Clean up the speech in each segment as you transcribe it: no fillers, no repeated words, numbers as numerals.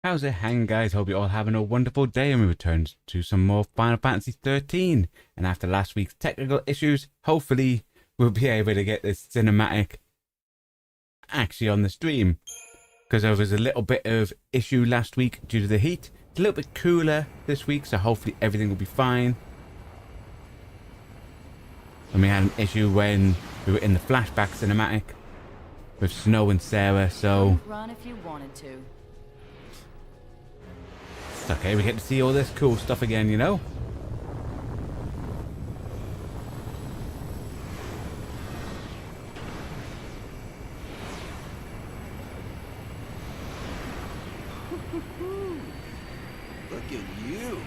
How's it hanging, guys? Hope you're all having a wonderful day, and we return to some more Final Fantasy XIII. And after last week's technical issues, hopefully we'll be able to get this cinematic actually on the stream. Because there was a little bit of issue last week due to the heat. It's a little bit cooler this week, so hopefully everything will be fine. And we had an issue when we were in the flashback cinematic with Snow and Sarah, so run if you wanted to. It's okay, we get to see all this cool stuff again, you know? Look at you.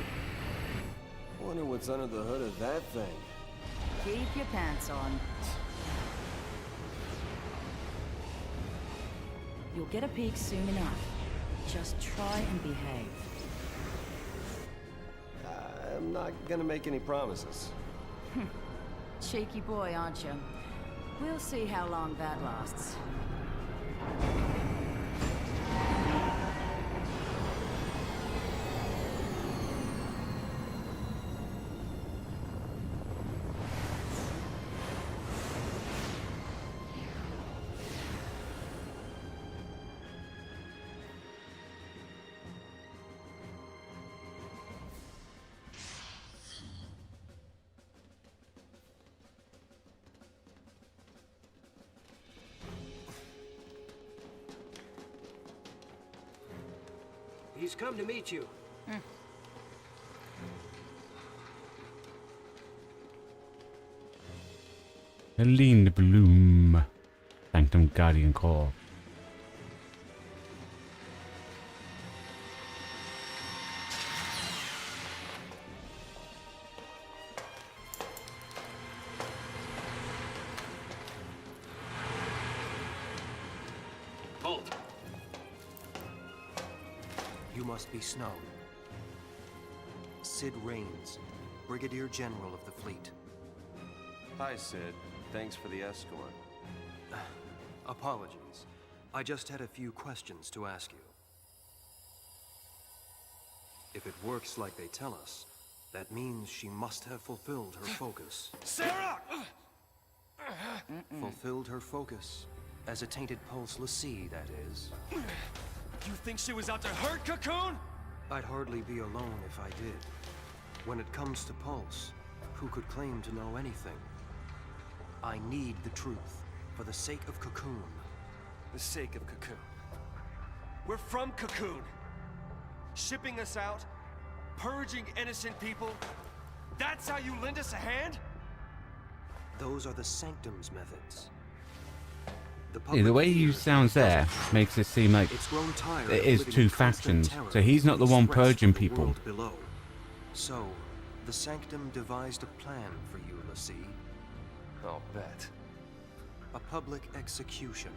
Wonder what's under the hood of that thing. Keep your pants on. You'll get a peek soon enough. Just try and behave. I'm not gonna make any promises. Cheeky boy, aren't you? We'll see how long that lasts. He's come to meet you. Helene Bloom, Sanctum Guardian Core. Halt. You must be Snow. Sid Raines, Brigadier General of the fleet. Hi, Sid. Thanks for the escort. Apologies. I just had a few questions to ask you. If it works like they tell us, that means she must have fulfilled her focus. Sarah! Fulfilled her focus. As a tainted pulse l'Cie, that is. You think she was out to hurt Cocoon? I'd hardly be alone if I did. When it comes to Pulse, who could claim to know anything? I need the truth, for the sake of Cocoon. The sake of Cocoon. We're from Cocoon. Shipping us out, purging innocent people. That's how you lend us a hand? Those are the Sanctum's methods. Yeah, the way you sound there makes it seem like It's grown tired it of is living two in constant factions. terror So he's not the one expressed purging from the people. world below. So, the Sanctum devised a plan for you, l'Cie. I'll bet. A public execution.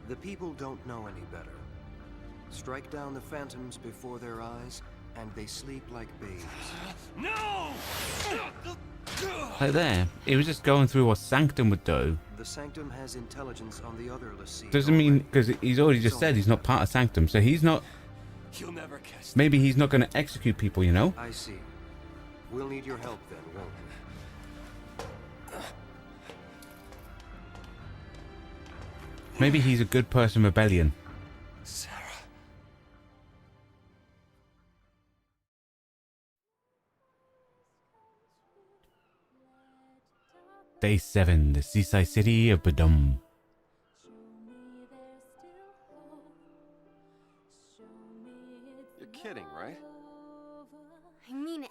The people don't know any better. Strike down the phantoms before their eyes, and they sleep like babes. No! Like there, he was just going through what Sanctum would do. The Sanctum has intelligence on the other l'Cie. Doesn't mean, because he's already just said he's not part of Sanctum, so he's not, You'll never catch maybe he's not going to execute people, you know? I see. We'll need your help then, won't we? Maybe he's a good person rebellion. Sarah. Day 7, the seaside city of Badum. You're kidding, right? I mean it.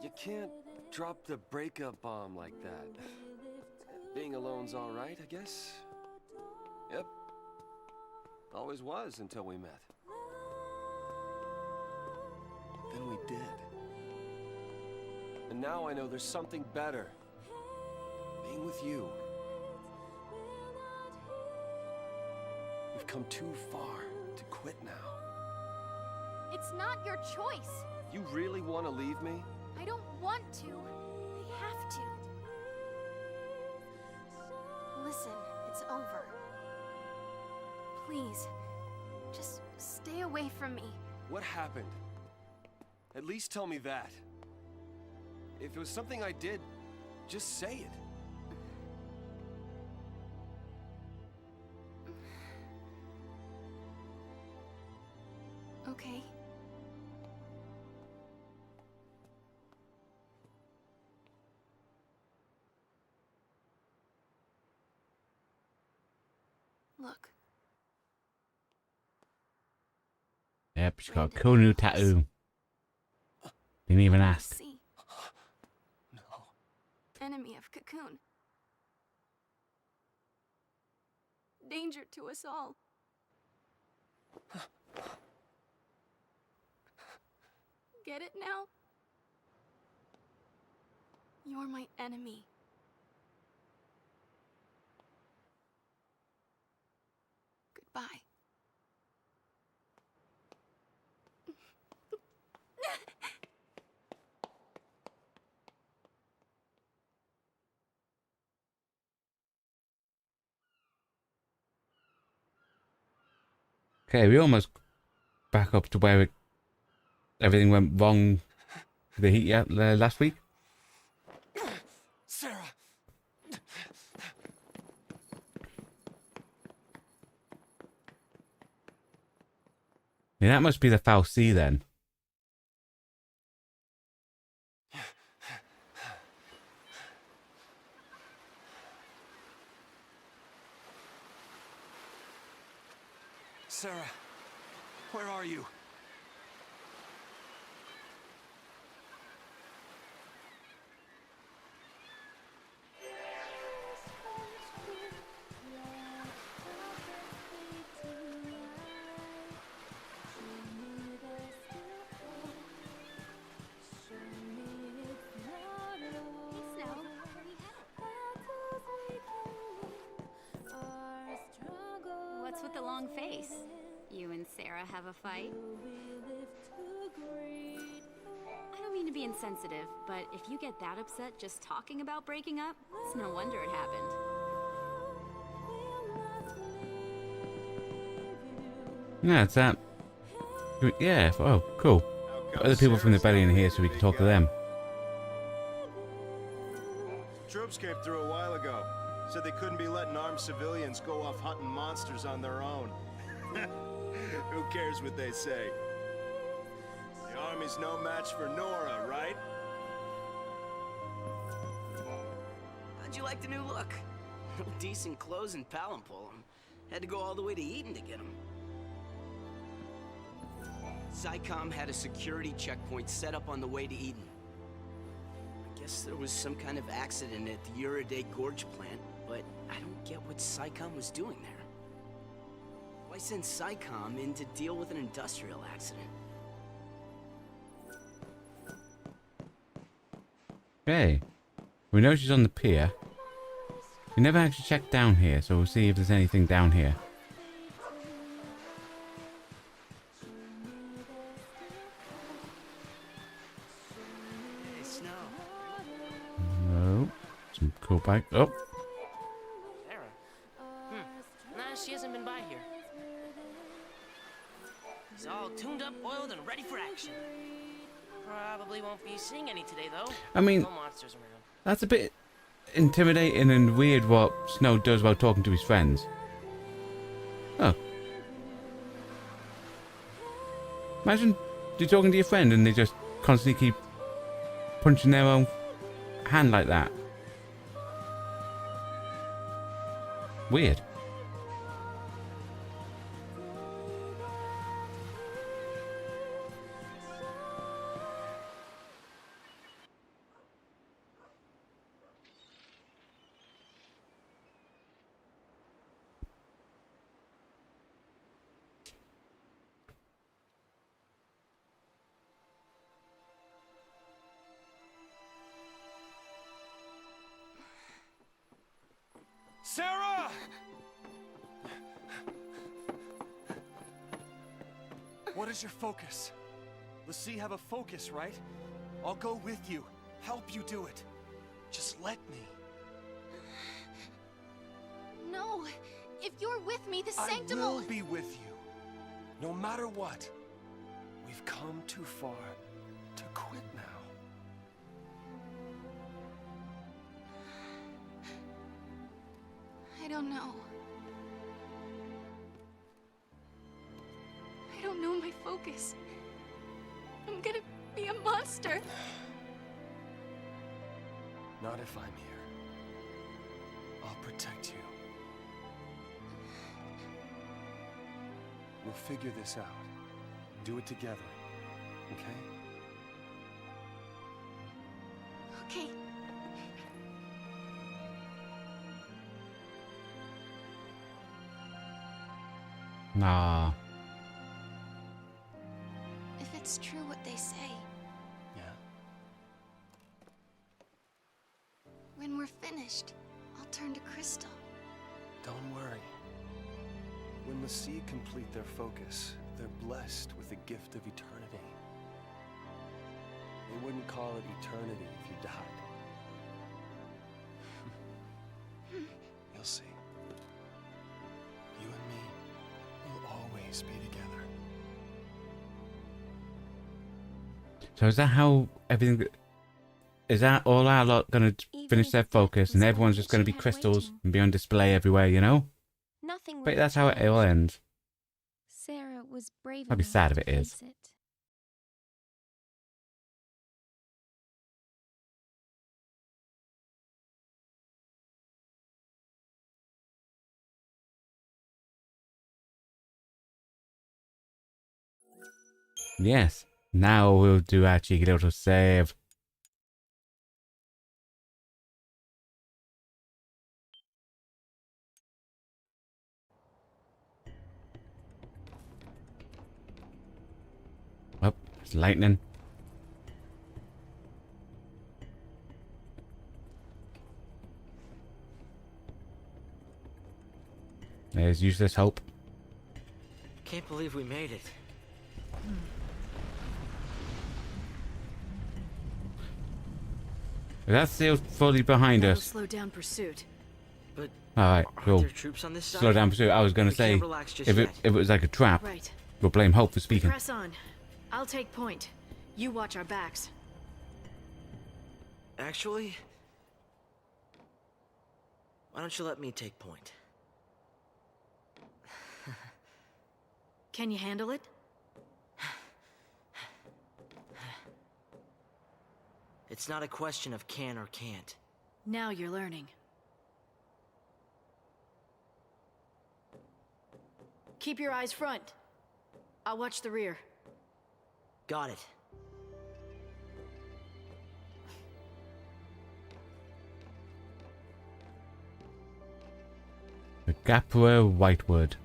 You can't drop the breakup bomb like that. Being alone's all right, I guess. Yep. Always was until we met. Then we did. And now I know there's something better. Being with you. We've come too far to quit now. It's not your choice. You really want to leave me? I don't want to. I have to. Listen, it's over. Please. Just stay away from me. What happened? At least tell me that. If it was something I did, just say it. Okay. Look. Yep, she's got a cool new tattoo. Didn't even ask. See. Enemy of Cocoon. Danger to us all. Get it now? You're my enemy. Goodbye. Okay, we almost back up to where everything went wrong with the heat last week. Sarah! Yeah, that must be the foul C then. Sarah, where are you? What's with the long face? You and Sarah have a fight? I don't mean to be insensitive, but if you get that upset just talking about breaking up, it's no wonder it happened. Yeah, it's that. Yeah, oh, cool. Other people from the Belly in here so we can talk to them. Troops came through a while ago. Said they couldn't be letting armed civilians go off hunting monsters on their own. Who cares what they say? The army's no match for Nora, right? How'd you like the new look? No decent clothes in Palampol. Had to go all the way to Eden to get them. SciComm had a security checkpoint set up on the way to Eden. I guess there was some kind of accident at the Uriday Gorge plant, but I don't get what SciComm was doing there. Why send SciComm in to deal with an industrial accident? Okay. We know she's on the pier. We never actually checked down here, so we'll see if there's anything down here. Hey, Snow. No. Some cool bike. Oh. Sarah? Nah, she hasn't been by here. He's all tuned up, oiled, and ready for action. Probably won't be seeing any today, though. I mean, No monsters around. that's a bit intimidating and weird what Snow does while talking to his friends. Oh. Imagine you're talking to your friend and they just constantly keep punching their own hand like that. Weird. Sarah! What is your focus? Let's see, have a focus, right? I'll go with you, help you do it. Just let me. No! If you're with me the I sanctum. will be with you, no matter what. We've come too far to quit now. I don't know. I don't know my focus. I'm gonna be a monster. Not if I'm here. I'll protect you. We'll figure this out. Do it together, okay? Okay. Nah. If it's true what they say, Yeah? when we're finished, I'll turn to crystal. Don't worry. When the Sea complete their focus, they're blessed with the gift of eternity. They wouldn't call it eternity if you died. You'll see. You and me will always be together. So is that how everything... Is that all our lot gonna finish their focus and everyone's just gonna be crystals and be on display everywhere, you know? Nothing But would that's how it change. all ends. Sarah was brave I'd be enough sad if to it is. face it. Yes. Now we'll do our cheeky little save. Oh, it's lightning. There's useless hope. Can't believe we made it. Is that still fully behind That'll us? slow down pursuit. But Alright, aren't cool. there troops on this side? Slow down pursuit. I was gonna We say, can't relax just if yet. it was like a trap, Right. we'll blame Hope for speaking. Press on. I'll take point. You watch our backs. Actually, why don't you let me take point? Can you handle it? It's not a question of can or can't. Now you're learning. Keep your eyes front. I'll watch the rear. Got it. The Gapua Whitewood.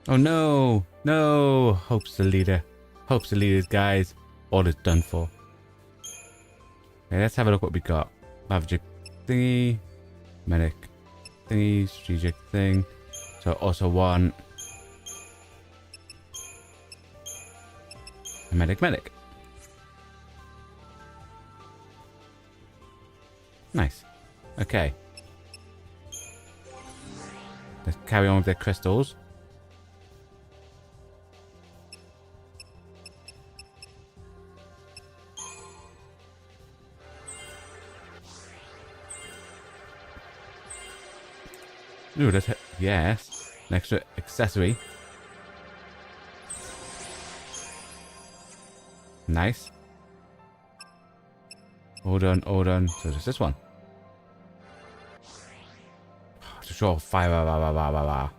Oh no! No! Hope's the leader. Hope's the leader, guys. All is done for. Okay, let's have a look what we got. Magic thingy. Medic thingy. Strategic thing. So also want a medic. Nice. Okay. Let's carry on with their crystals. Ooh, that's yes. An extra accessory. Nice. Hold on. So there's this one. To show fire.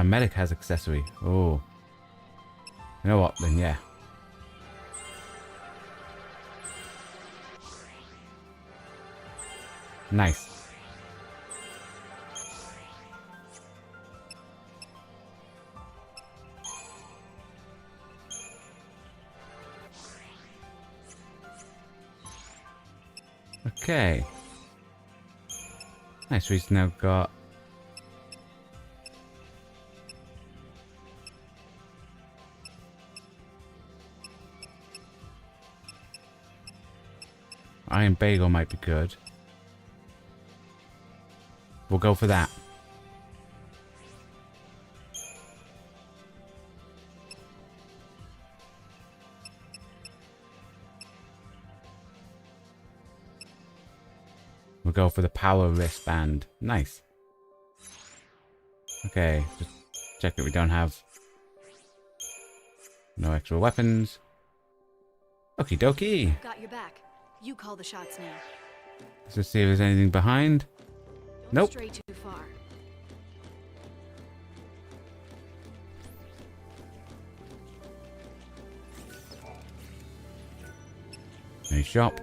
Medic has accessory. Oh. You know what then, yeah. Nice. Okay. Nice, we've now got... Iron Bagel might be good. We'll go for that. We'll go for the power wristband. Nice. Okay, just check that we don't have no extra weapons. Okie dokie. Got your back. You call the shots now. Let's just see if there's anything behind. Don't Nope. stray too far. New shop.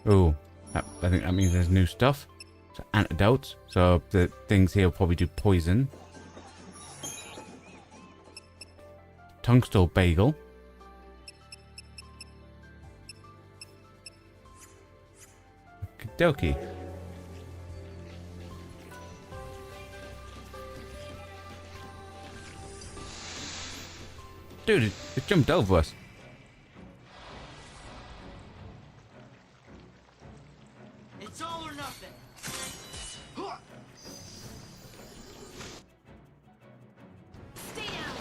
Ooh, I think that means there's new stuff. So antidotes. So the things here will probably do poison. Tungstone bagel. Okie dokie. Dude, it jumped over us. It's all or nothing. Stay down.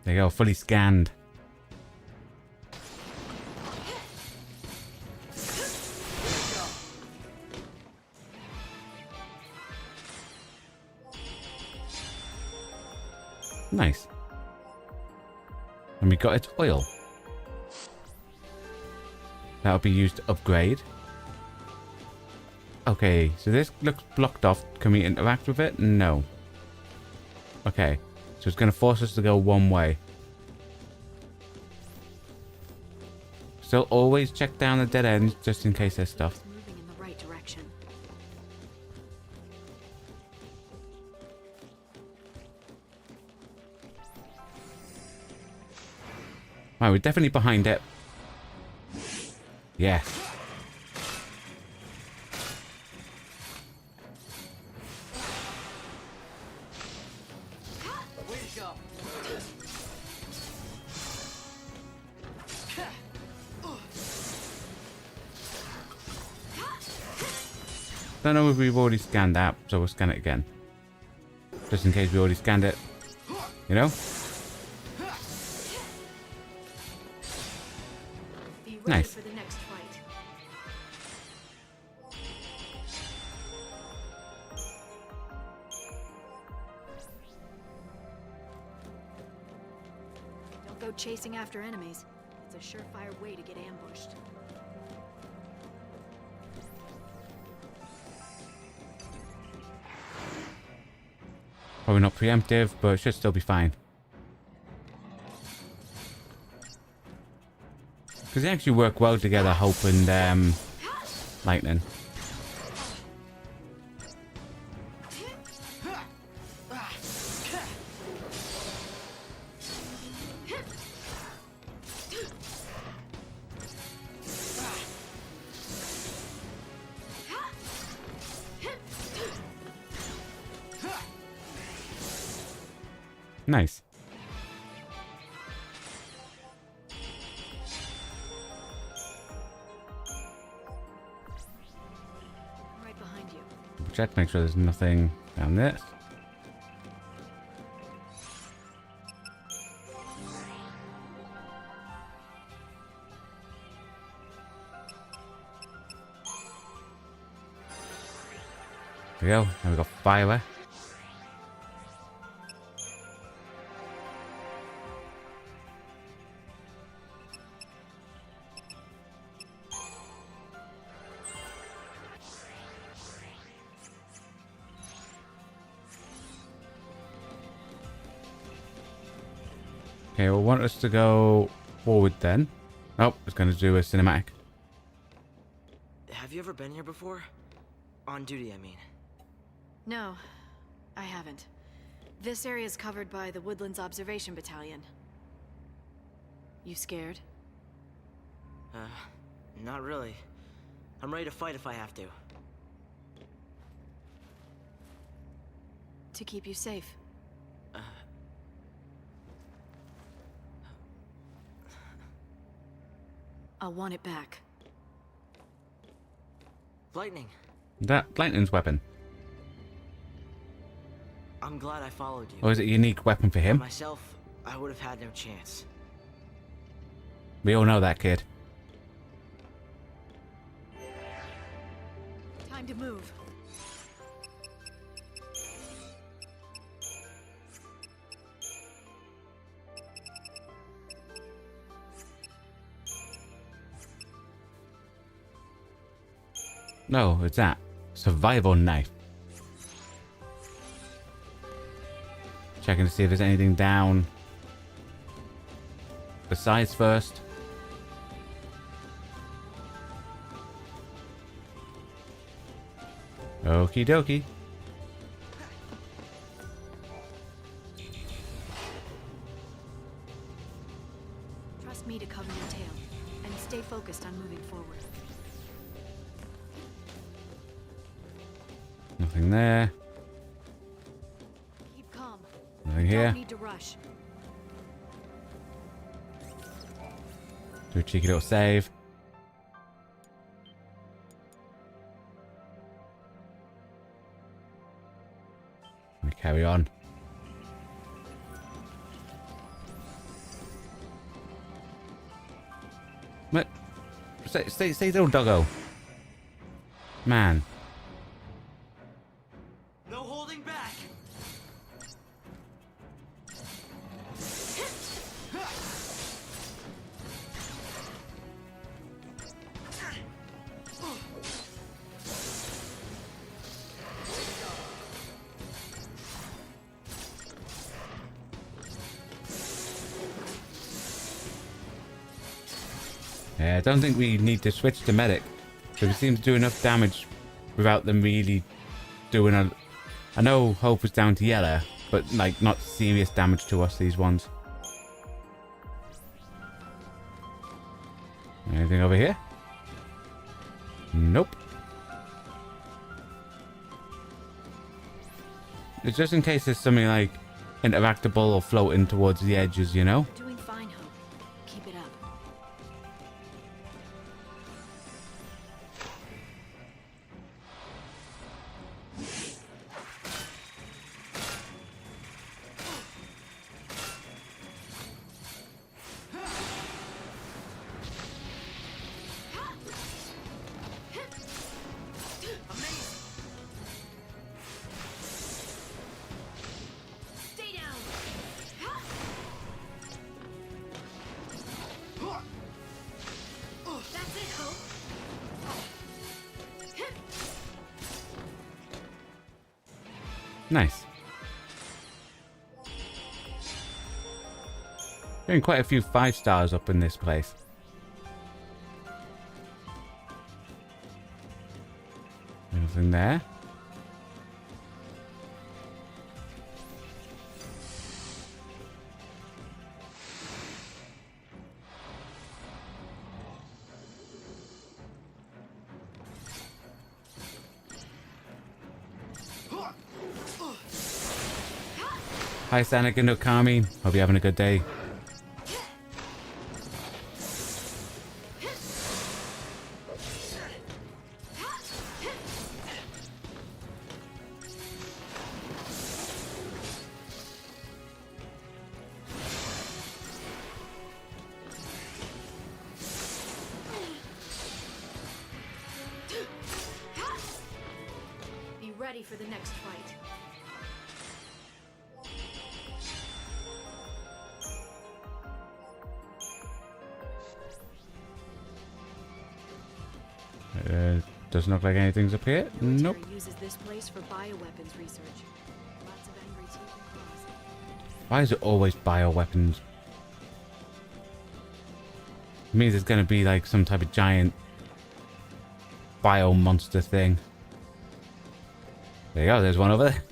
There you go, fully scanned. Nice. And we got its oil. That'll be used to upgrade. Okay, so this looks blocked off. Can we interact with it? No. Okay, so it's going to force us to go one way. Still always check down the dead ends just in case there's stuff. It's moving in the right direction. Right, we're definitely behind it. Yes. Way to go. Don't know if we've already scanned that, so we'll scan it again. Just in case we already scanned it. You know? Be ready Nice. for the next fight. Don't go chasing after enemies. It's a surefire way to get ambushed. Probably not preemptive, but it should still be fine. Because they actually work well together, Hope and Lightning. Nice. Right behind you. Check, make sure there's nothing down this. There we go. Now we've got fire. Okay, we'll want us to go forward then. Oh, it's going to do a cinematic. Have you ever been here before? On duty, I mean. No, I haven't. This area is covered by the Woodlands Observation Battalion. You scared? Not really. I'm ready to fight if I have to. To keep you safe. I'll want it back. Lightning. That Lightning's weapon. I'm glad I followed you. Or is it a unique weapon for him? Myself, I would have had no chance. We all know that, kid. Time to move. No, it's that. Survival knife. Checking to see if there's anything down the sides first. Okie dokie. Trust me to cover your tail, and stay focused on moving forward. Nothing there. Keep calm. Nothing You here. don't need to rush. Do a cheeky little save. We carry on. What? Stay little doggo. Man. No holding back. Yeah, I don't think we need to switch to medic. So we seem to do enough damage without them really doing a... I know Hope was down to yellow, but like not serious damage to us, these ones. Anything over here? Nope. It's just in case there's something like interactable or floating towards the edges, you know? Doing fine, Hope. Keep it up. Stay down. That's it, Hope. Nice. Getting quite a few 5 stars up in this place. Anything there? Hi Sonic and Okami. Hope you're having a good day. Be ready for the next fight. Doesn't look like anything's up here. Nope. Military uses this place for bioweapons research. Lots of angry teeth and claws. Why is it always bioweapons? It means it's going to be like some type of giant bio monster thing. There you go, there's one over there.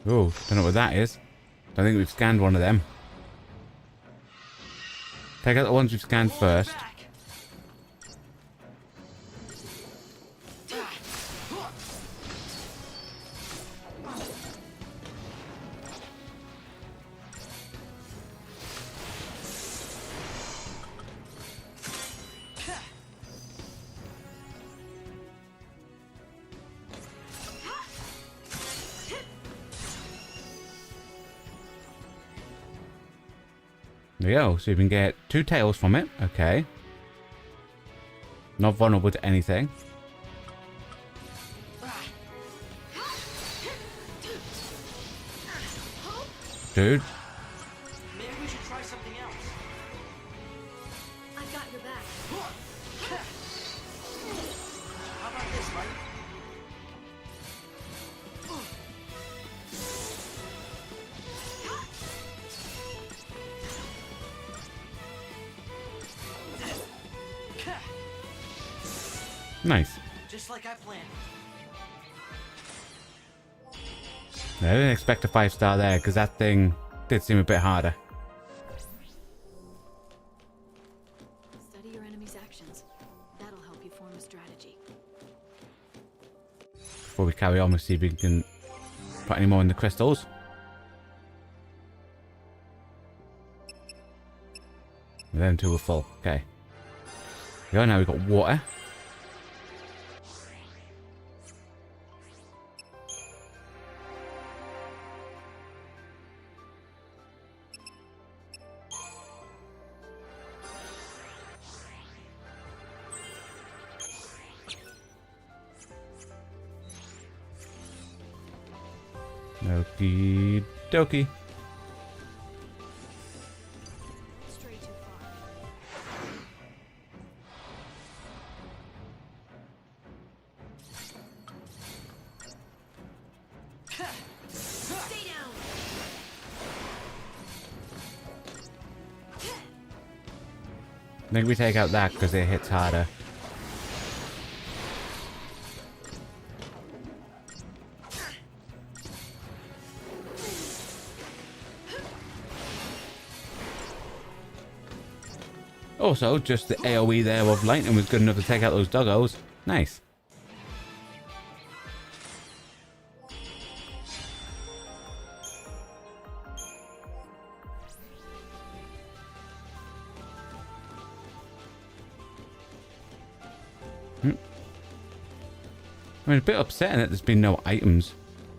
Oh, don't know what that is. I think we've scanned one of them. Take out the ones we've scanned first. There we go. So you can get 2 tails from it. Okay. Not vulnerable to anything. Dude. Maybe we should try something else. I've got your back. How about this, Mike? Nice. Just like I planned. I didn't expect a 5-star there because that thing did seem a bit harder. Study your enemy's actions. That'll help you form a strategy. Before we carry on, we'll see if we can put any more in the crystals. Them 2 are full. Okay. There we go. Now we've got water. Okie dokie. Stray too far. Stay down. I think we take out that because it hits harder. Also, just the AoE there of lightning was good enough to take out those doggos. Nice. I mean, a bit upsetting that there's been no items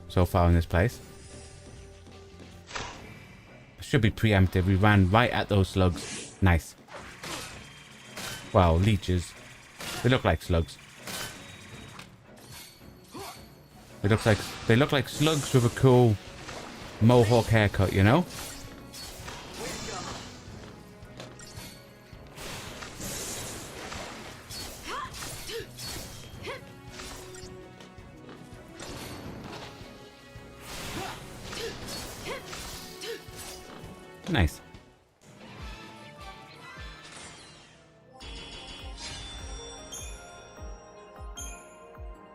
so far in this place. Should be preemptive. We ran right at those slugs. Nice. Wow, leeches. They look like slugs. They look like slugs with a cool mohawk haircut, you know? Nice.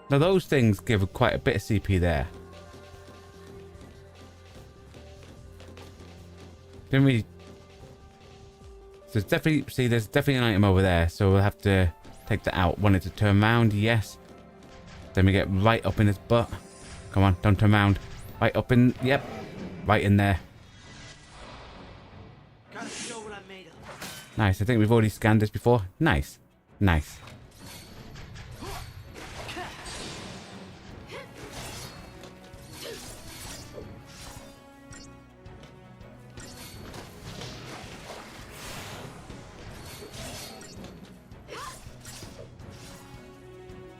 Now those things give quite a bit of CP there. Didn't we? So there's definitely an item over there, so we'll have to take that out. Want it to turn around, yes. Then we get right up in his butt. Come on, don't turn around. Right up in, yep, right in there. Gotta show what I'm made of. Nice, I think we've already scanned this before. Nice, nice.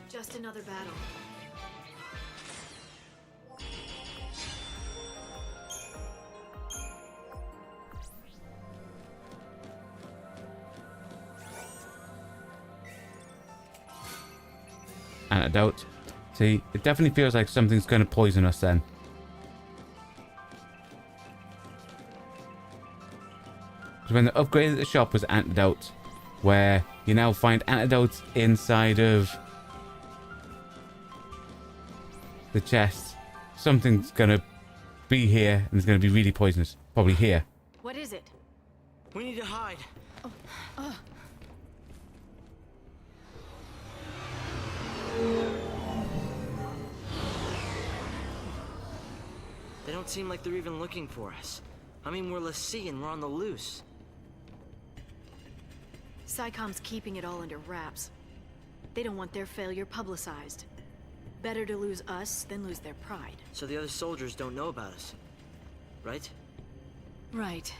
Just another battle. Antidote. See, it definitely feels like something's going to poison us then. Because when the upgrade at the shop was antidote, where you now find antidotes inside of the chest, something's going to be here and it's going to be really poisonous. Probably here. What is it? We need to hide. They don't seem like they're even looking for us. I mean, we're Lassie and we're on the loose. SciComm's keeping it all under wraps. They don't want their failure publicized. Better to lose us than lose their pride. So the other soldiers don't know about us, right? Right.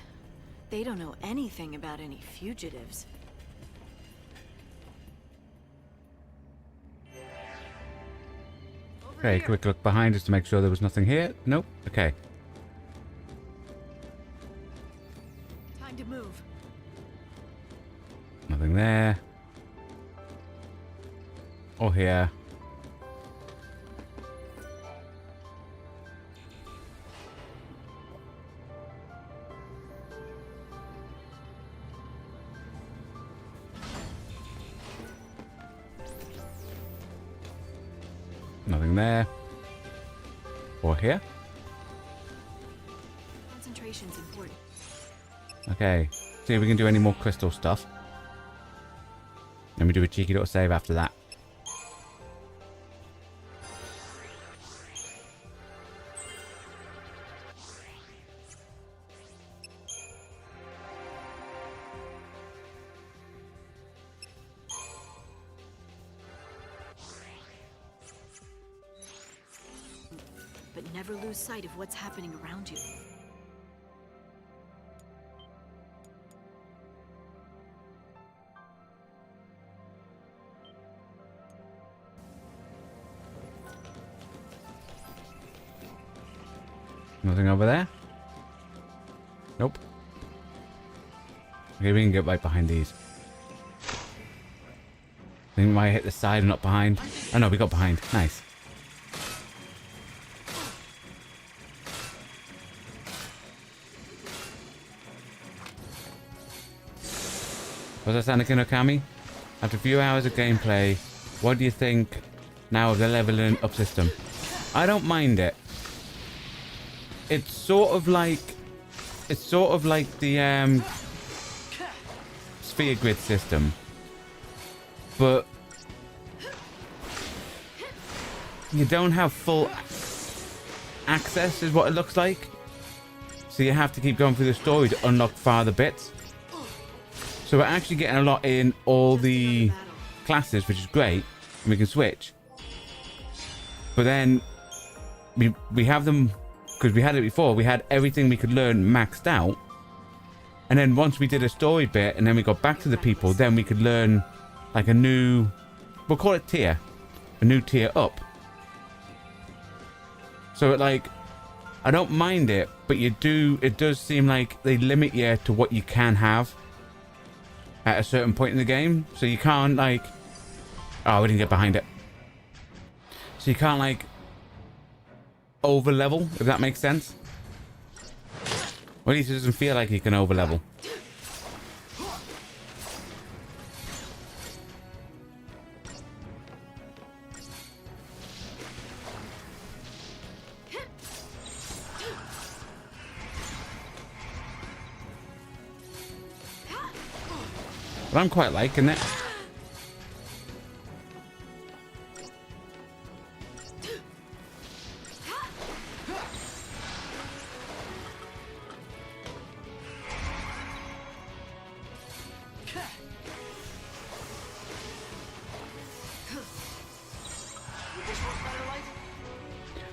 They don't know anything about any fugitives. Okay, quick look behind just to make sure there was nothing here. Nope. Okay. Time to move. Nothing there. Or here. Nothing there. Or here. Concentration's important. Okay. See if we can do any more crystal stuff. Then we do a cheeky little save after that. But never lose sight of what's happening around you. Nothing over there? Nope. Okay, we can get right behind these. I think we might hit the side and not behind. Oh no, we got behind. Nice. Was that Anakin Okami? After a few hours of gameplay, what do you think now of the leveling up system? I don't mind it. It's sort of like the sphere grid system, but you don't have full access is what it looks like, so you have to keep going through the story to unlock farther bits. So we're actually getting a lot in all the classes, which is great, and we can switch, but then we have them. Because we had it before, we had everything we could learn maxed out. And then once we did a story bit and then we got back to the people, then we could learn like a new, we'll call it tier. A new tier up. So it like, I don't mind it, but it does seem like they limit you to what you can have at a certain point in the game. So you can't like, oh, we didn't get behind it. So you can't like, over level, if that makes sense. Or at least it doesn't feel like you can over level. But I'm quite liking it.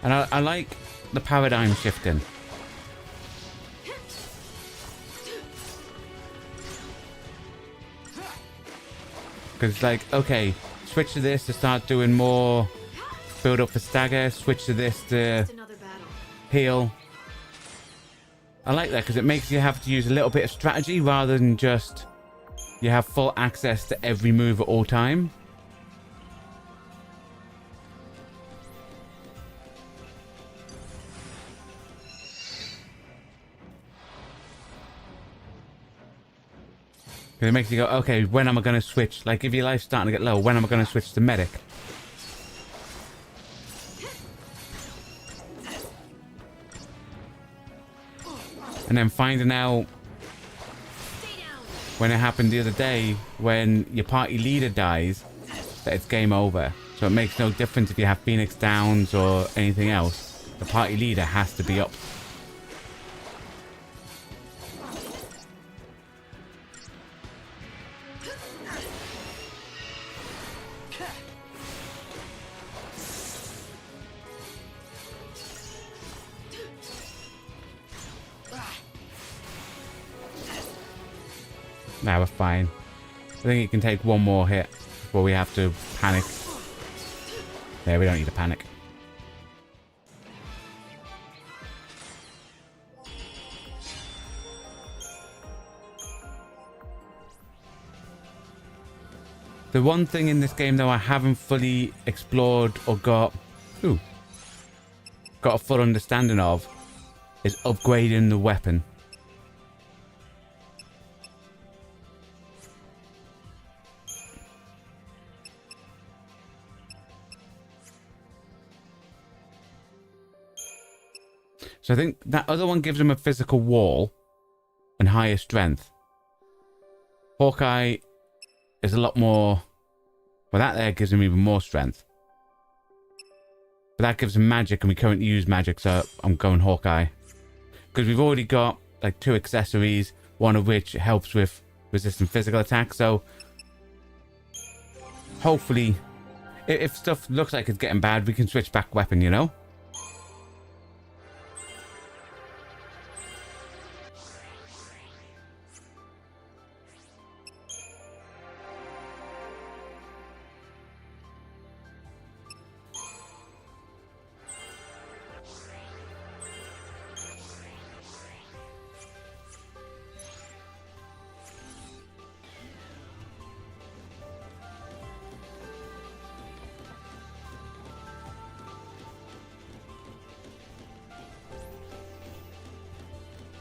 And I like the paradigm shifting. Because it's like, okay, switch to this to start doing more build up for stagger, switch to this to heal. I like that because it makes you have to use a little bit of strategy rather than just you have full access to every move at all time. It makes you go, okay, when am I going to switch? Like, if your life's starting to get low, when am I going to switch to medic? And then finding out when it happened the other day, when your party leader dies, that it's game over. So it makes no difference if you have Phoenix Downs or anything else. The party leader has to be up. Nah, we're fine. I think it can take one more hit before we have to panic. Yeah, we don't need to panic. The one thing in this game though I haven't fully explored or got a full understanding of is upgrading the weapon. So I think that other one gives him a physical wall and higher strength. Hawkeye is a lot more... Well, that there gives him even more strength. But that gives him magic, and we currently use magic, so I'm going Hawkeye. Because we've already got like 2 accessories, one of which helps with resistant physical attacks, so... Hopefully, if stuff looks like it's getting bad, we can switch back weapon, you know?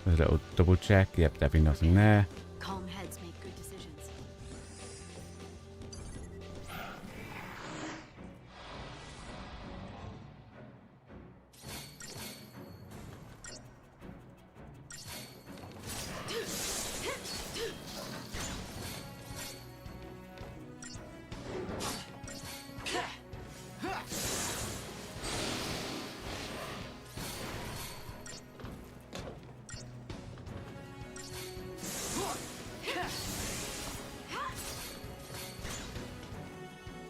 A little double check. Yep, definitely nothing there. Calm heads make good decisions.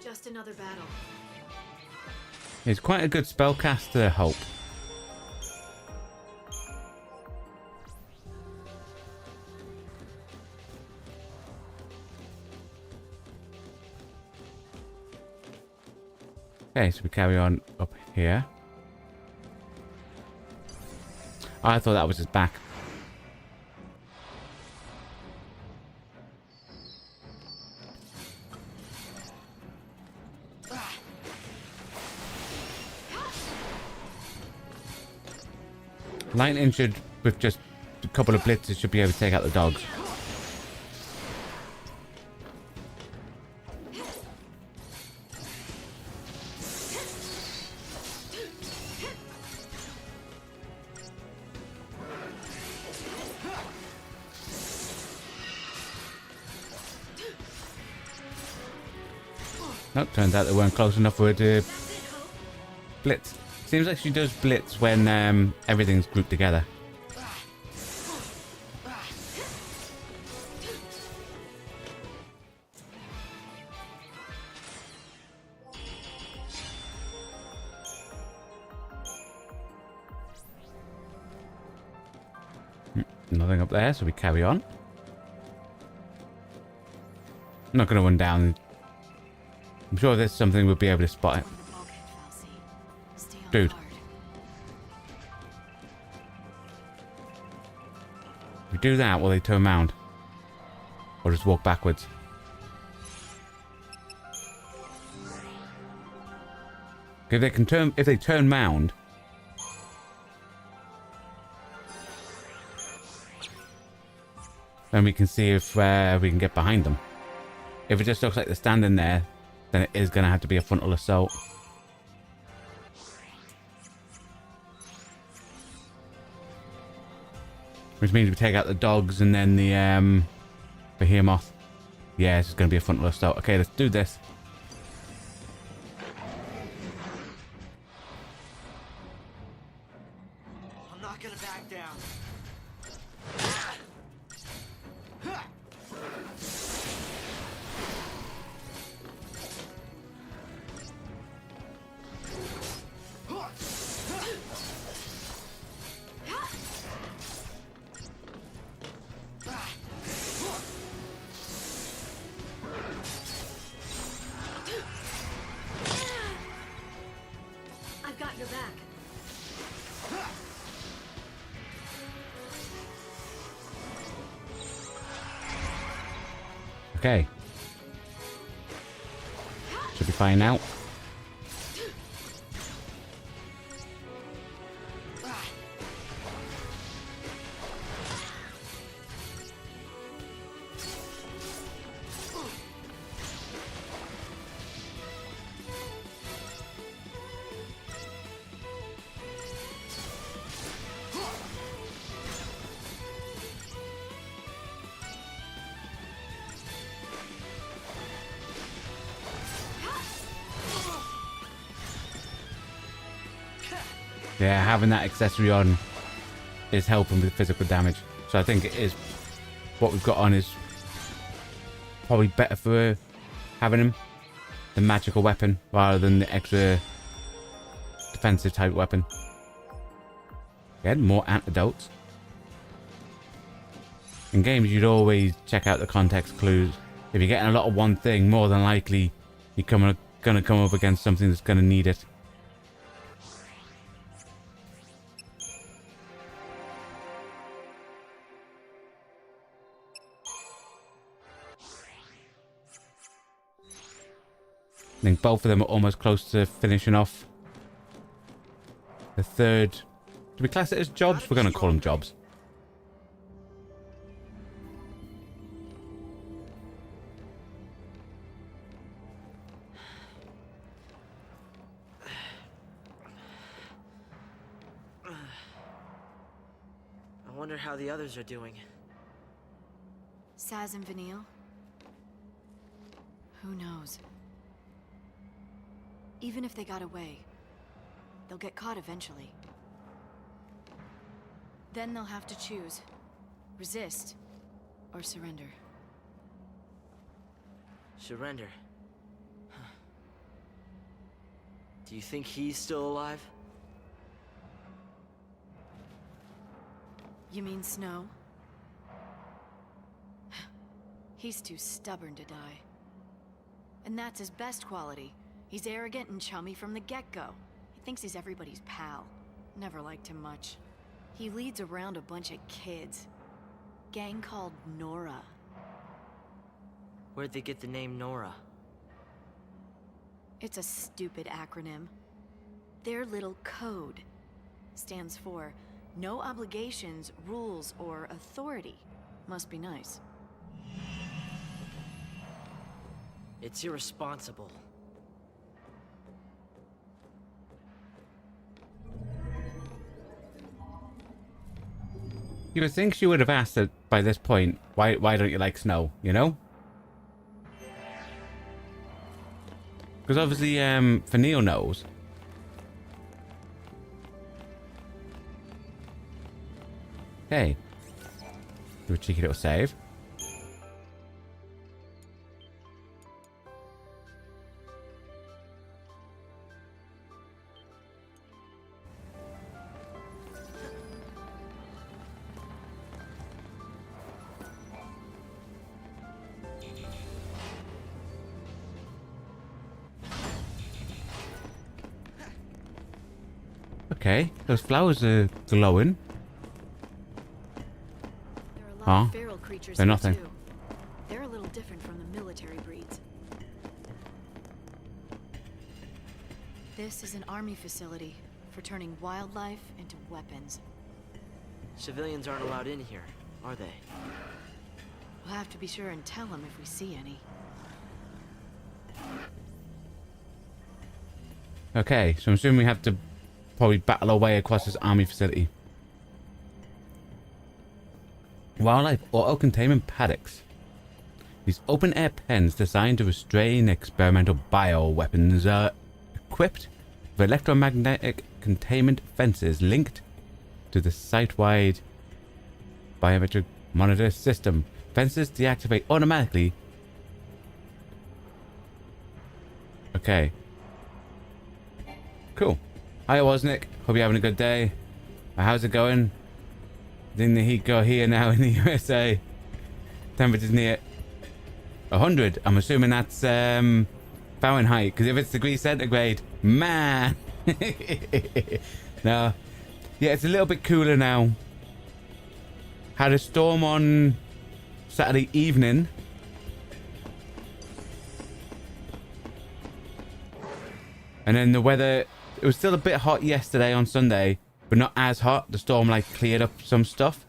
Just another battle. He's quite a good spellcaster, Hope. Okay, so we carry on up here. Oh, I thought that was his back. Light injured with just a couple of blitzes should be able to take out the dogs. Nope, turns out they weren't close enough for her to blitz. Seems like she does blitz when everything's grouped together. Nothing up there, so we carry on. I'm not going to run down. I'm sure there's something we'll be able to spot it. Dude. We do that while they turn around. Or just walk backwards. If they turn round. Then we can see if we can get behind them. If it just looks like they're standing there, then it is going to have to be a frontal assault. Which means we take out the dogs and then the behemoth. Yeah, this is going to be a fun little start. Okay, let's do this. I'm not gonna back down. I've got your back. Okay. Should be fine now. Yeah, having that accessory on is helping with physical damage. So I think it is what we've got on is probably better for having him. The magical weapon rather than the extra defensive type weapon. Again, more antidotes. In games, you'd always check out the context clues. If you're getting a lot of one thing, more than likely you're going to come up against something that's going to need it. I think both of them are almost close to finishing off. The third... Do we class it as jobs? We're going to call them jobs. I wonder how the others are doing. Saz and Vanille? Who knows? Even if they got away, they'll get caught eventually. Then they'll have to choose. Resist or surrender. Surrender. Huh. Do you think he's still alive? You mean Snow? He's too stubborn to die. And that's his best quality. He's arrogant and chummy from the get-go. He thinks he's everybody's pal. Never liked him much. He leads around a bunch of kids. Gang called Nora. Where'd they get the name Nora? It's a stupid acronym. Their little code stands for no obligations, rules, or authority. Must be nice. It's irresponsible. You would think she would have asked it by this point, why don't you like snow, you know? Because obviously, Fanil knows. Okay. Do a cheeky little save. Okay, those flowers are glowing. There are a lot of Huh? feral creatures They're here, nothing. too. They're a little different from the military breeds. This is an army facility for turning wildlife into weapons. Civilians aren't allowed in here, are they? We'll have to be sure and tell them if we see any. Okay, so I'm assuming we have to probably battle our way across this army facility. Wildlife auto-containment paddocks. These open-air pens designed to restrain experimental bioweapons are equipped with electromagnetic containment fences linked to the site-wide biometric monitor system. Fences deactivate automatically. Okay. Cool. Hi, Wozniak. Hope you're having a good day. How's it going? Didn't the heat go here now in the USA? Temperature's near 100. I'm assuming that's Fahrenheit, because if it's degrees centigrade, man. No. Yeah, it's a little bit cooler now. Had a storm on Saturday evening. And then the weather, it was still a bit hot yesterday on Sunday, but not as hot. The storm like cleared up some stuff.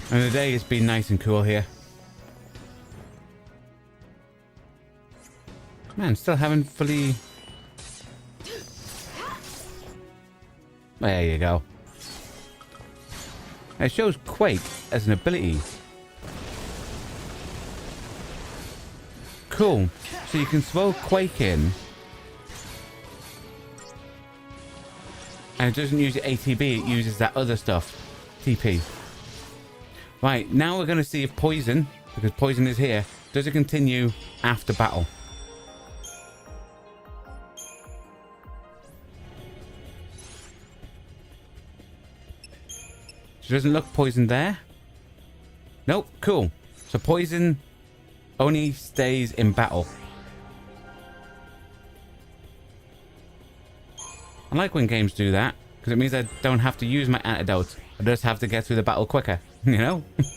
And the day has been nice and cool here. Man, still haven't fully... There you go. It shows Quake as an ability. Cool. So you can throw Quake in. And it doesn't use ATB, it uses that other stuff. TP. Right, now we're going to see if Poison, because Poison is here, does it continue after battle? So doesn't look Poison there. Nope, cool. So Poison only stays in battle. I like when games do that, because it means I don't have to use my antidote. I just have to get through the battle quicker, you know? Does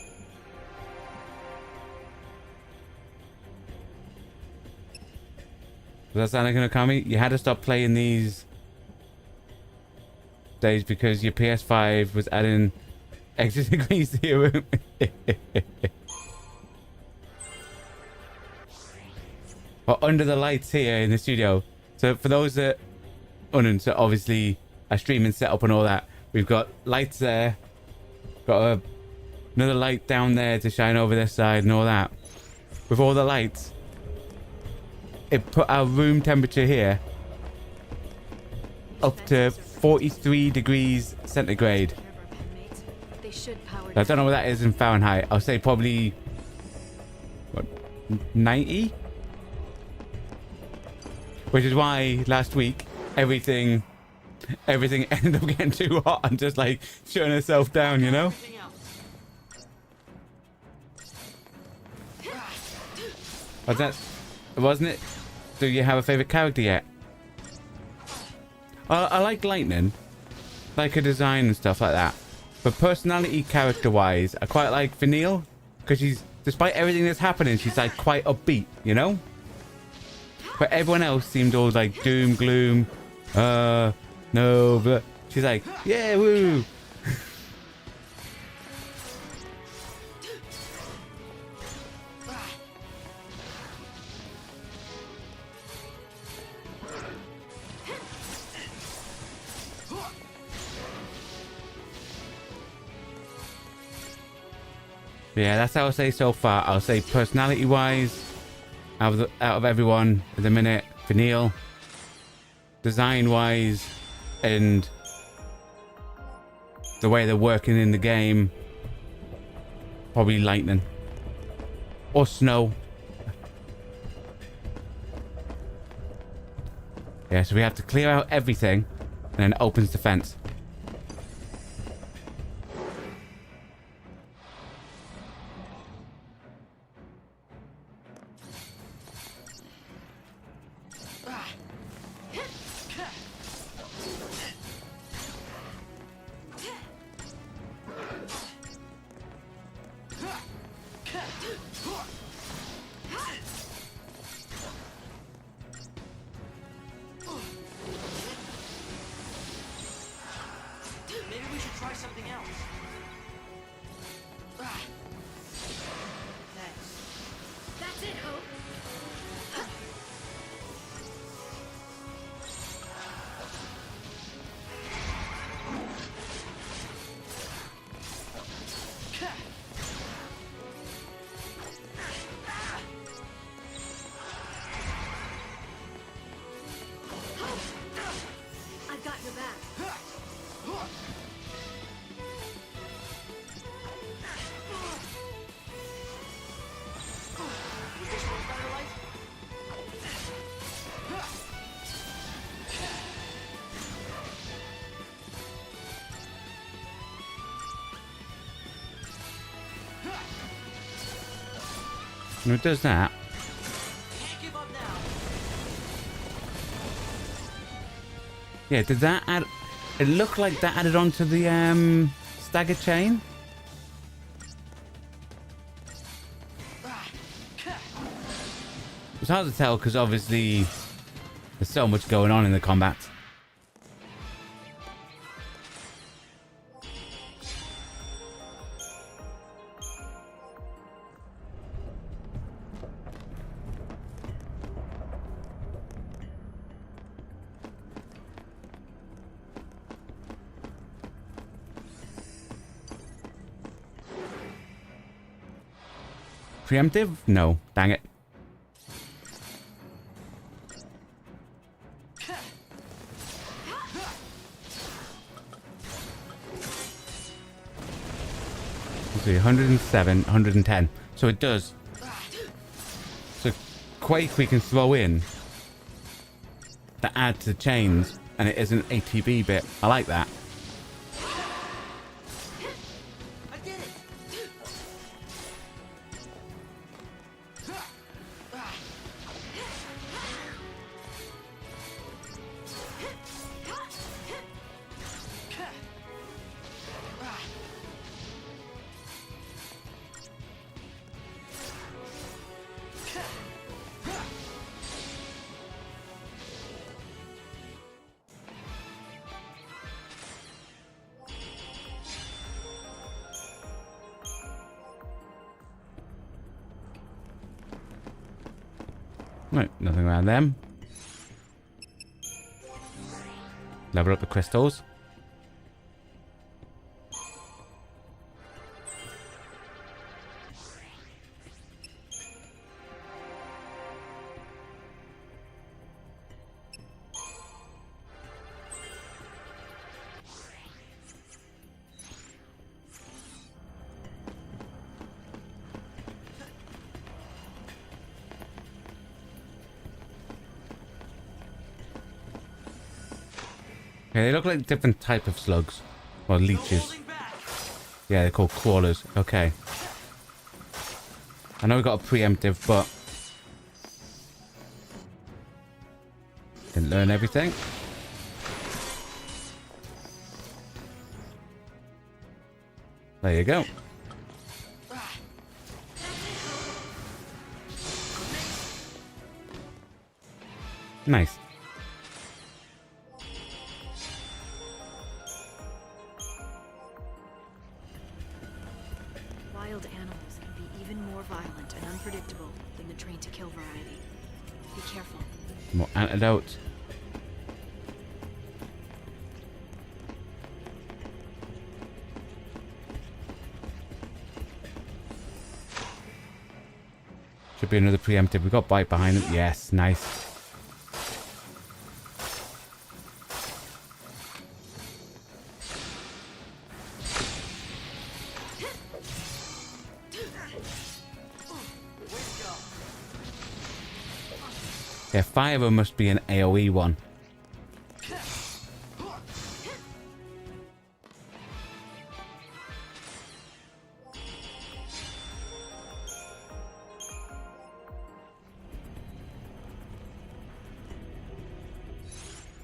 that sound like an Okami? You had to stop playing these days because your PS5 was adding extra degrees to your room. Or under the lights here in the studio. So for those that so obviously a streaming setup and all that, we've got lights there, got another light down there to shine over this side and all that. With all the lights, it put our room temperature here up to 43 degrees centigrade. I don't know what that is in Fahrenheit. I'll say probably what, 90? Which is why last week everything ended up getting too hot and just like shutting itself down, you know? Was that, wasn't it? Do you have a favorite character yet? I like Lightning, like her design and stuff like that. But personality, character-wise, I quite like Vanille, because she's, despite everything that's happening, she's like quite upbeat, you know? But everyone else seemed all like doom, gloom, no, but she's like, yeah, woo. Yeah, that's how I'll say so far. I'll say personality-wise, out of everyone at the minute, Vanille. Design-wise, and the way they're working in the game, probably Lightning. Or Snow. Yeah, so we have to clear out everything, and then it opens the fence. No, it does that. Can't give up now. Yeah, did that add... It looked like that added on to the stagger chain. It's hard to tell because obviously there's so much going on in the combat. Preemptive? No. Dang it. Let's see, 107, 110. So it does. So Quake we can throw in that add to the chains, and it isn't ATB bit. I like that. I did it. Right, nothing around them. Level up the crystals. Okay, they look like different type of slugs. Or leeches. Yeah, they're called crawlers. Okay. I know we got a preemptive, but... Didn't learn everything. There you go. Nice. Wild animals can be even more violent and unpredictable than the trained-to-kill variety. Be careful. More antidote. Should be another preemptive. We got bite behind it. Yes, nice. Yeah, fire must be an AoE one.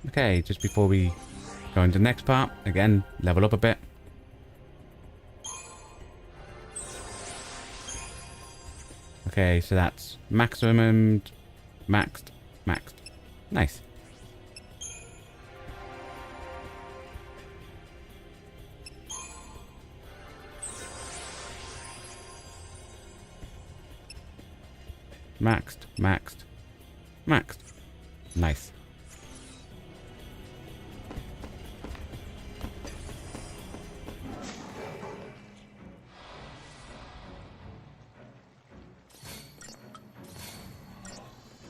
Okay, just before we go into the next part, again, level up a bit. Okay, so that's maximum, maxed. Nice. Maxed. Nice.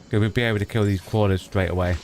Okay, we'll be able to kill these crawlers straight away.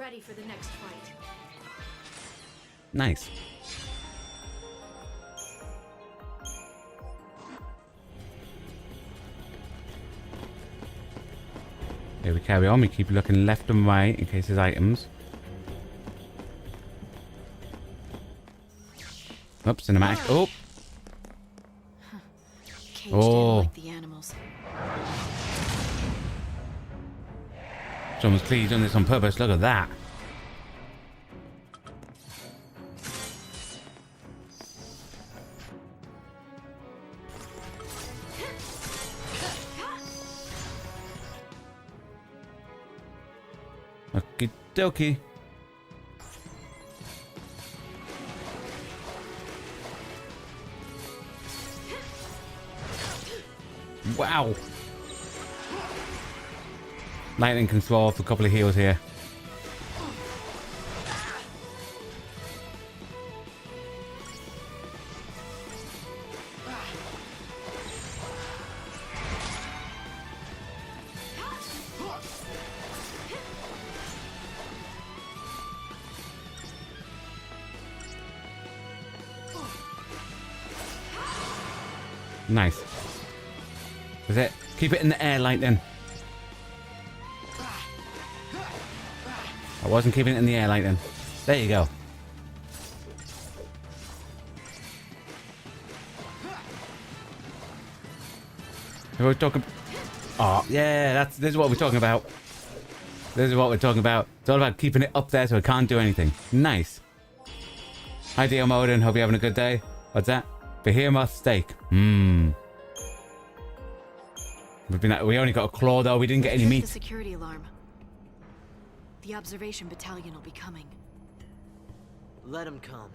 ready for the next fight. Nice. Here we carry on. We keep looking left and right in case there's items. Oops, cinematic. Oh! Caged in like the animals. Someone's clearly done this on purpose. Look at that. Okie dokie. Wow. Lightning can throw off a couple of heals here. Nice. That's it. Keep it in the air, Lightning. I wasn't keeping it in the air, Lightning. There you go. We're talking. Oh, yeah, this is what we're talking about. This is what we're talking about. It's all about keeping it up there so it can't do anything. Nice. Hi, Dio Modin. Hope you're having a good day. What's that? Behemoth steak. We only got a claw though. We didn't get any Here's meat. the security alarm. The observation battalion will be coming. Let him come.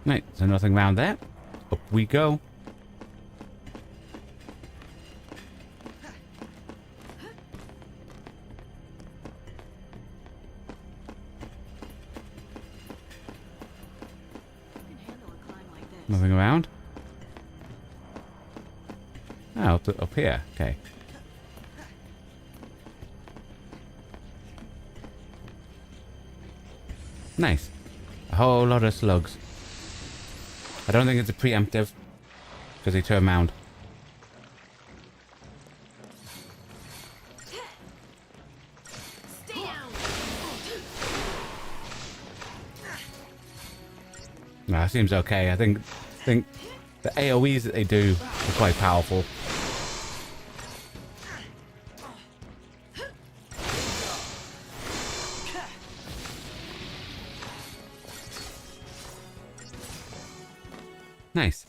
Right, so nothing around there. Up we go. Nothing around. Oh, up here. Okay. Nice. A whole lot of slugs. I don't think it's a preemptive because they turn around. Stay down. No, that seems okay. I think the AoEs that they do are quite powerful. Nice.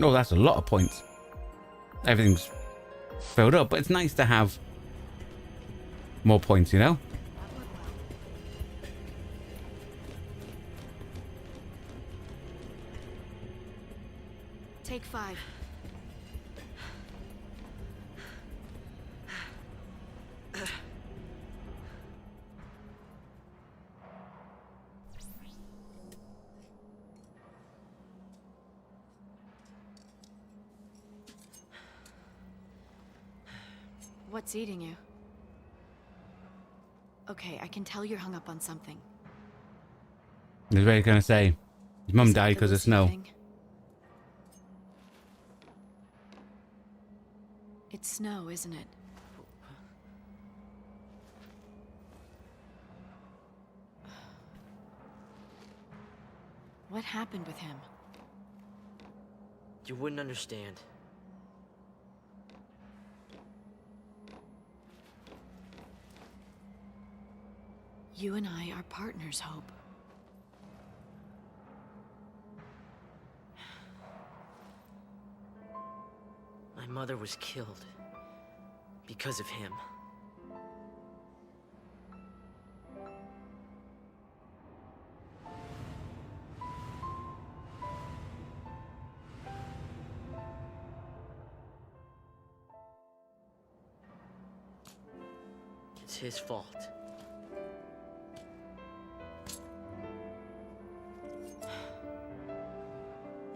Oh, that's a lot of points. Everything's filled up, but it's nice to have more points, you know? Take 5. What's eating you? Okay, I can tell you're hung up on something. I was really gonna say, his mum died because of snow. It's snow, isn't it? What happened with him? You wouldn't understand. You and I are partners, Hope. My mother was killed because of him. It's his fault.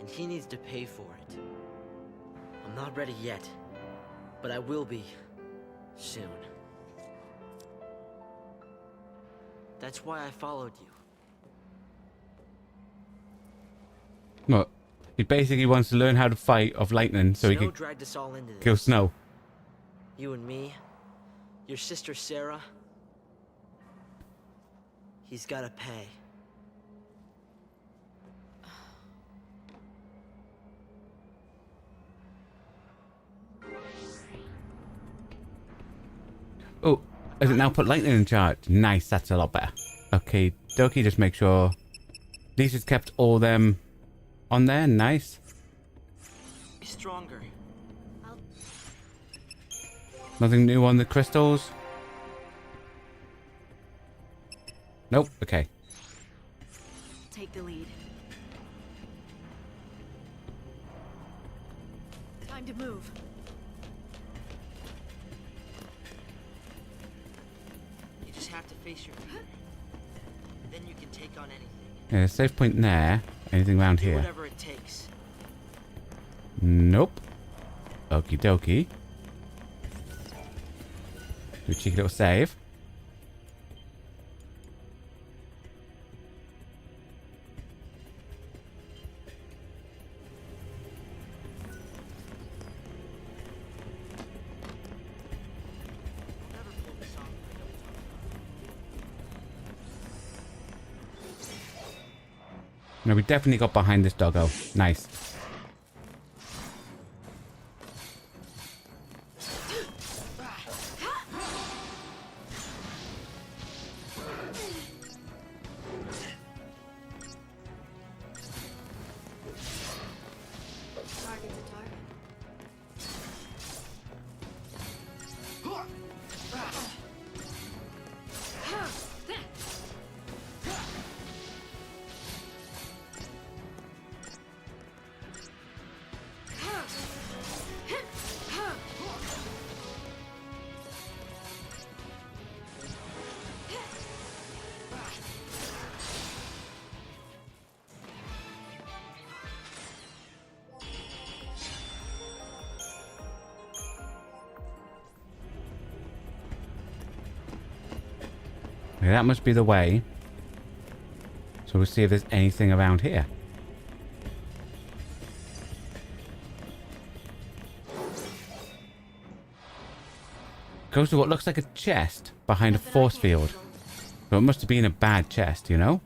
and he needs to pay for it. I'm not ready yet, but I will be soon. That's why I followed you. Look, he basically wants to learn how to fight off lightning so he Snow can dragged us all into this. kill Snow. You and me, your sister Sarah. He's gotta pay. Oh, has it now put lightning in charge? Nice, that's a lot better. Okay, Doki, just make sure Lisa's kept all them on there. Nice. Stronger. Nothing new on the crystals? Nope, okay. Take the lead. Time to move. You just have to face your fear. Then you can take on anything. Yeah, save point there. Anything around Do here? whatever it takes. Nope. Okie dokie. Do a cheeky little save. No, we definitely got behind this doggo. Nice. Okay, that must be the way. So we'll see if there's anything around here. Goes to what looks like a chest behind a force field. But it must have been a bad chest, you know?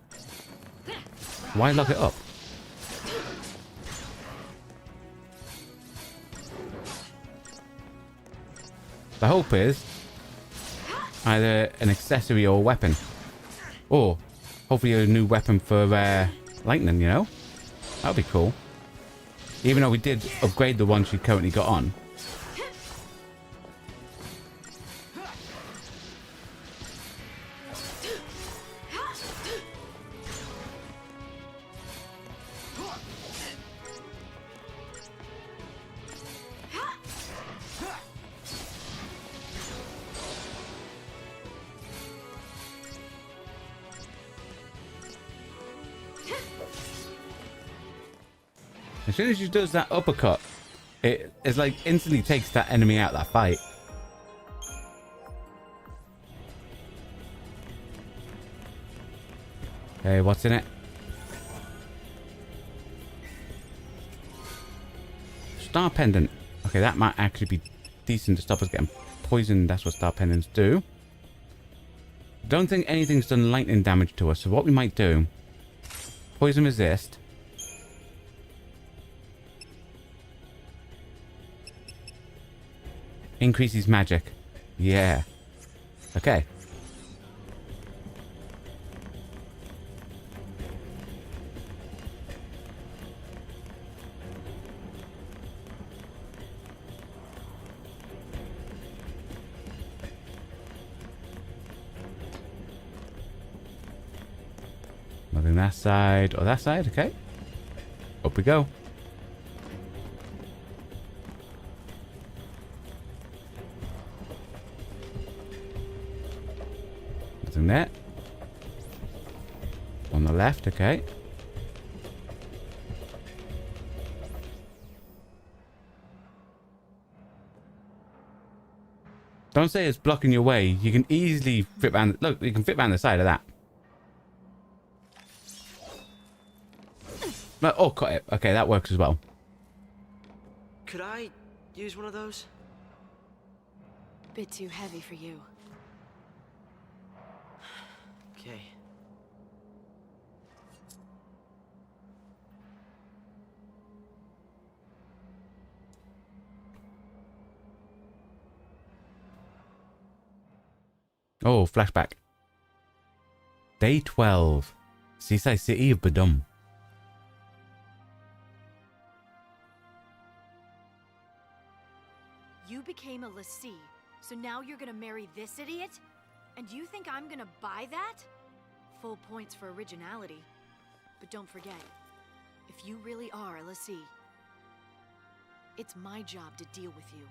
Why lock it up? The hope is either an accessory or a weapon. Or hopefully a new weapon for lightning, you know? That would be cool. Even though we did upgrade the one she currently got on. As soon as she does that uppercut, it's like instantly takes that enemy out of that fight. Okay, what's in it? Star Pendant. Okay, that might actually be decent to stop us getting poisoned. That's what Star Pendants do. Don't think anything's done lightning damage to us, so what we might do... Poison resist. Increases magic. Yeah. Okay. Nothing that side or that side. Okay. Up we go. Nothing there. On the left, okay. Don't say it's blocking your way. You can easily fit around. Look, you can fit around the side of that. Oh, cut it. Okay, that works as well. Could I use one of those? Bit too heavy for you. Okay. Oh, flashback. Day 12. Seaside City of Badum. You became a lessee, so now you're gonna marry this idiot? And you think I'm gonna buy that? Full points for originality. But don't forget, if you really are a lessee, it's my job to deal with you.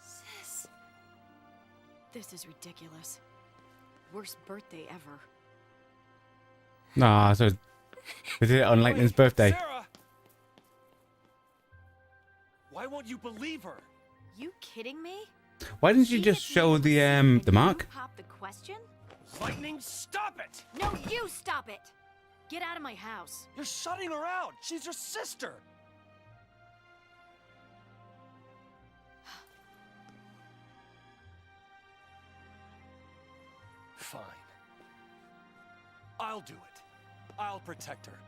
Sis. This is ridiculous. Worst birthday ever. Nah, so they did it on Lightning's birthday. Sarah! Why won't you believe her? You kidding me? Why didn't you just show the mark? Pop the question? Lightning, stop it! No, you stop it! Get out of my house. You're shutting her out. She's your sister. Fine. I'll do it. I'll protect her.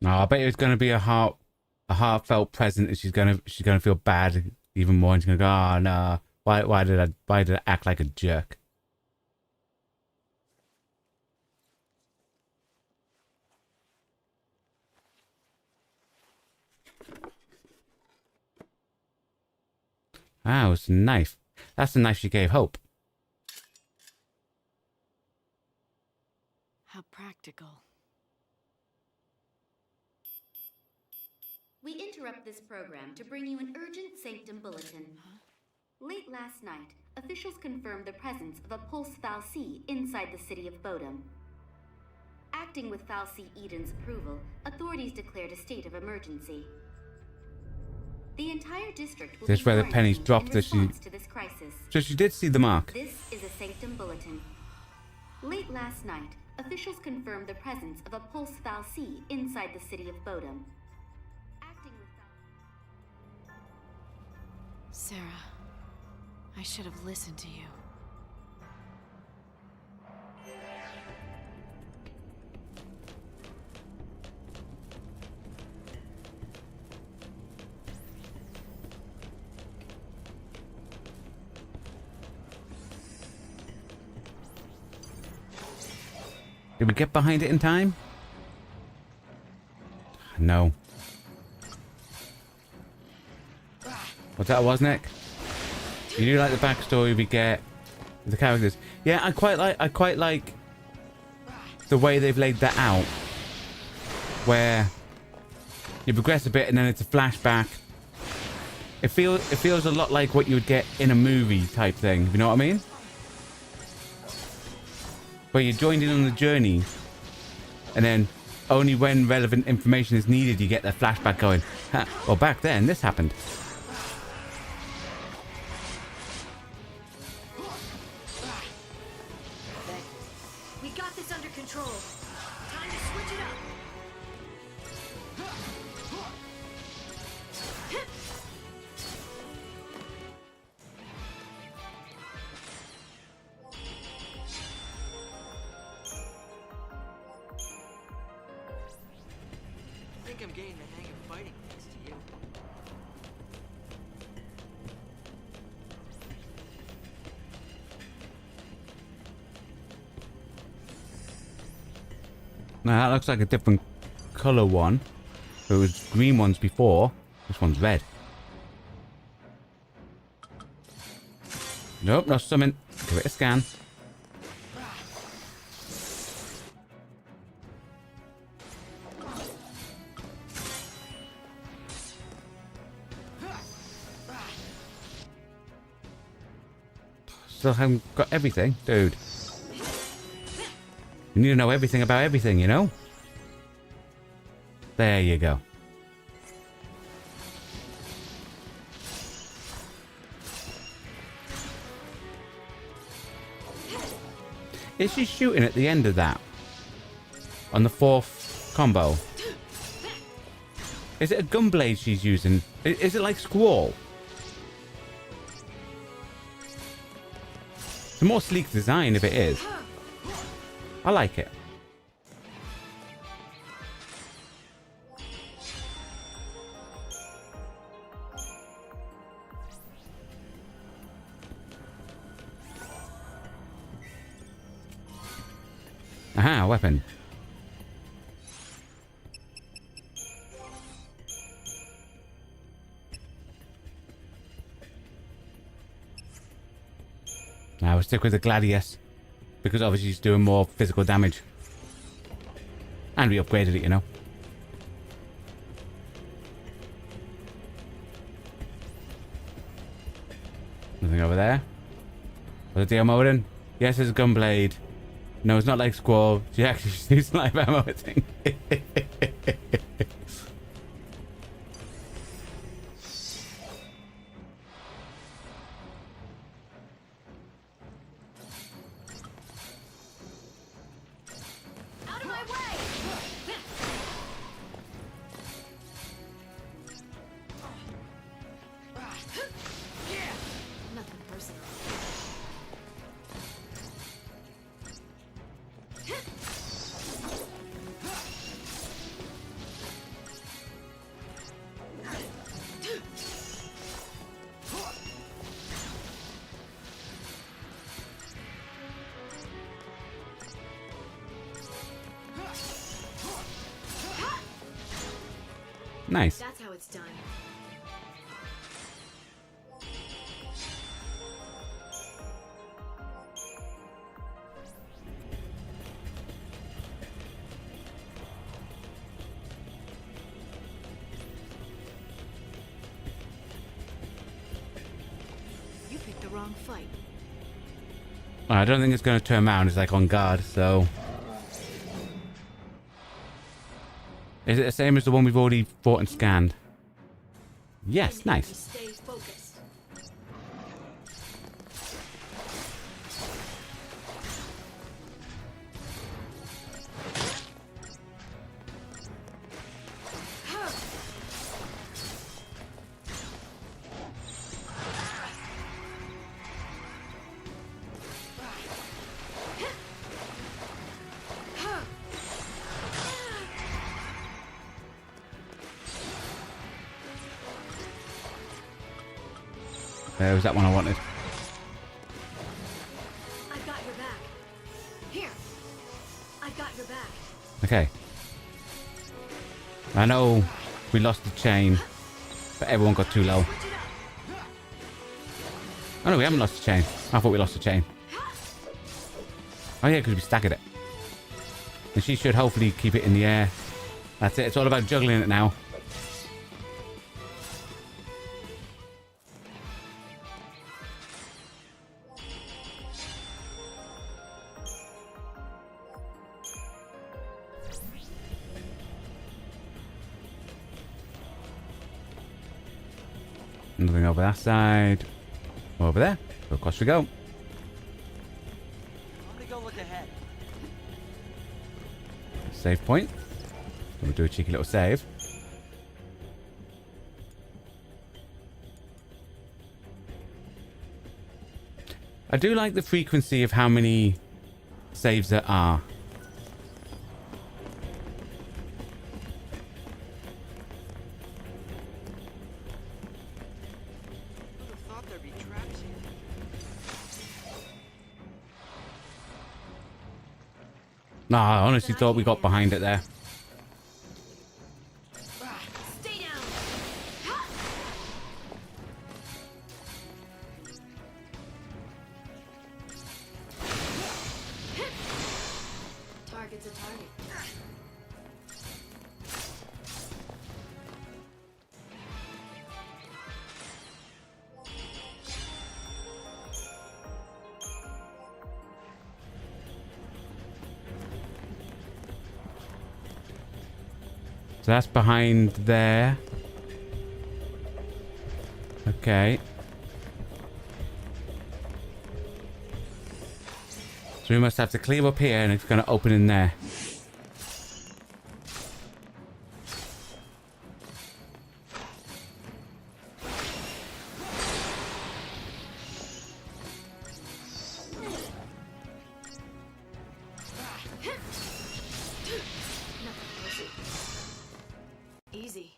No, I bet it's gonna be a heartfelt present, and she's gonna feel bad even more, and she's gonna go, oh no, why did I act like a jerk? Ah, it's a knife. That's the knife she gave Hope. How practical. We interrupt this program to bring you an urgent Sanctum bulletin. Late last night, officials confirmed the presence of a Pulse Fal'Cie inside the city of Bodum. Acting with Fal'Cie Eden's approval, authorities declared a state of emergency. The entire district will This is be where the pennies quarantined dropped in that she... response to this crisis. So she did see the mark. This is a Sanctum bulletin. Late last night, officials confirmed the presence of a Pulse Fal'Cie inside the city of Bodum. Sarah, I should have listened to you. Did we get behind it in time? No. What's that, was Nick? You do like the backstory we get with the characters. Yeah, I quite like the way they've laid that out, where you progress a bit and then it's a flashback. It feels a lot like what you would get in a movie type thing. You know what I mean? Where you're joined in on the journey, and then only when relevant information is needed you get that flashback going. Huh, well, back then this happened. We got this under control. Time to switch it up. I think I'm getting the hang of fighting thanks to you. Now that looks like a different color one. There was green ones before. This one's red. Nope, no summon. Give it a scan. still haven't got everything? Dude. You need to know everything about everything, you know? There you go. Is she shooting at the end of that? On the 4th combo? Is it a gun blade she's using? Is it like Squall? It's a more sleek design if it is. I like it. Aha, weapon. Now we'll stick with the Gladius, because obviously he's doing more physical damage. And we upgraded it, you know. Nothing over there. Was it Deal Modern? Yes, it's a gunblade. No, it's not like Squall. She actually shoots live ammo, I think. Out of my way! Nothing personal. Nice. That's how it's done. You picked the wrong fight. I don't think it's going to turn around. It's like on guard, so... Is it the same as the one we've already fought and scanned? Yes, nice. Stay focused. There was that one I wanted. I've got your back. Here. I've got your back. Okay. I know we lost the chain, but everyone got too low. Oh no, we haven't lost the chain. I thought we lost the chain. Oh yeah, because we staggered it. And she should hopefully keep it in the air. That's it. It's all about juggling it now. Nothing over that side. Over there. So across we go. I'm gonna go look ahead. Save point. We'll do a cheeky little save. I do like the frequency of how many saves there are. No, I honestly thought we got behind it there. Stay down. Target's a target. So that's behind there. Okay. So we must have to clear up here and it's going to open in there. Easy.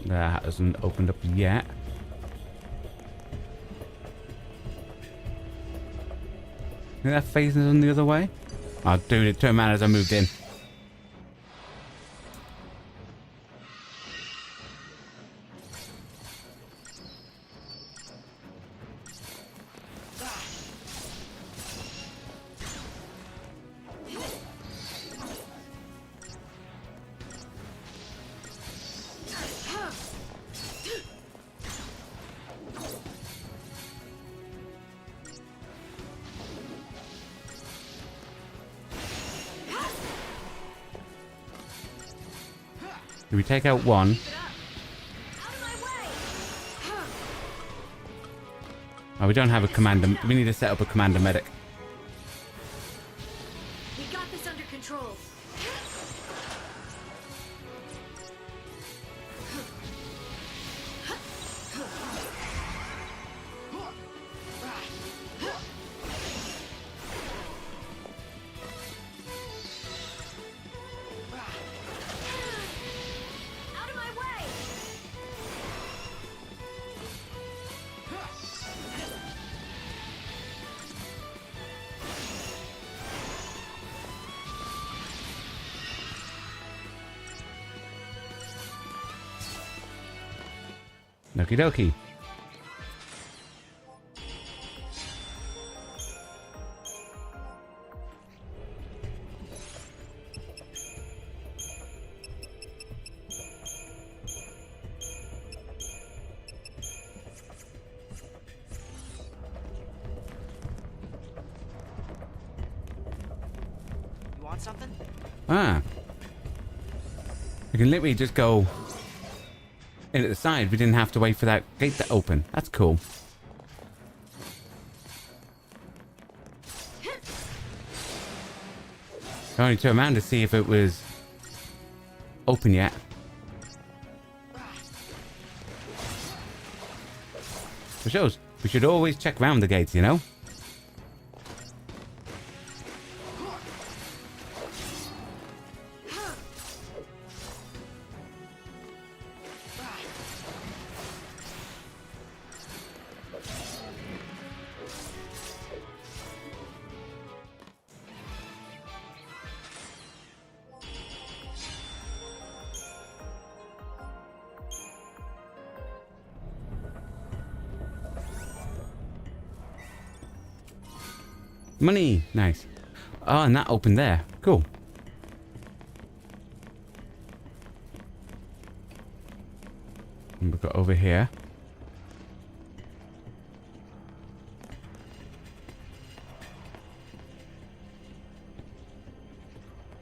That hasn't opened up yet. Think that faces on the other way? Oh, dude, it turned around as I moved in. Did we take out one? Oh, we don't have a commander. We need to set up a commander medic. We got this under control. Okie dokie. You want something? Ah. We can literally just go in at the side. We didn't have to wait for that gate to open. That's cool. I only turned around to see if it was open yet. It shows we should always check around the gates, you know? Money! Nice. Oh, and that opened there. Cool. And we've got over here.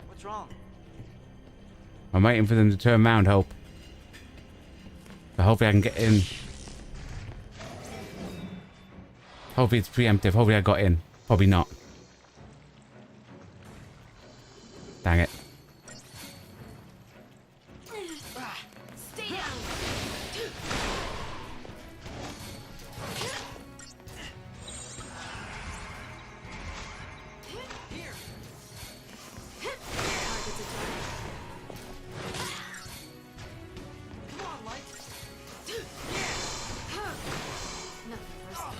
What's wrong? I'm waiting for them to turn around, Hope. So hopefully I can get in. Hopefully it's preemptive. Hopefully I got in. Probably not. Dang it. Stay down. Here. Come on, Light. Nothing personal.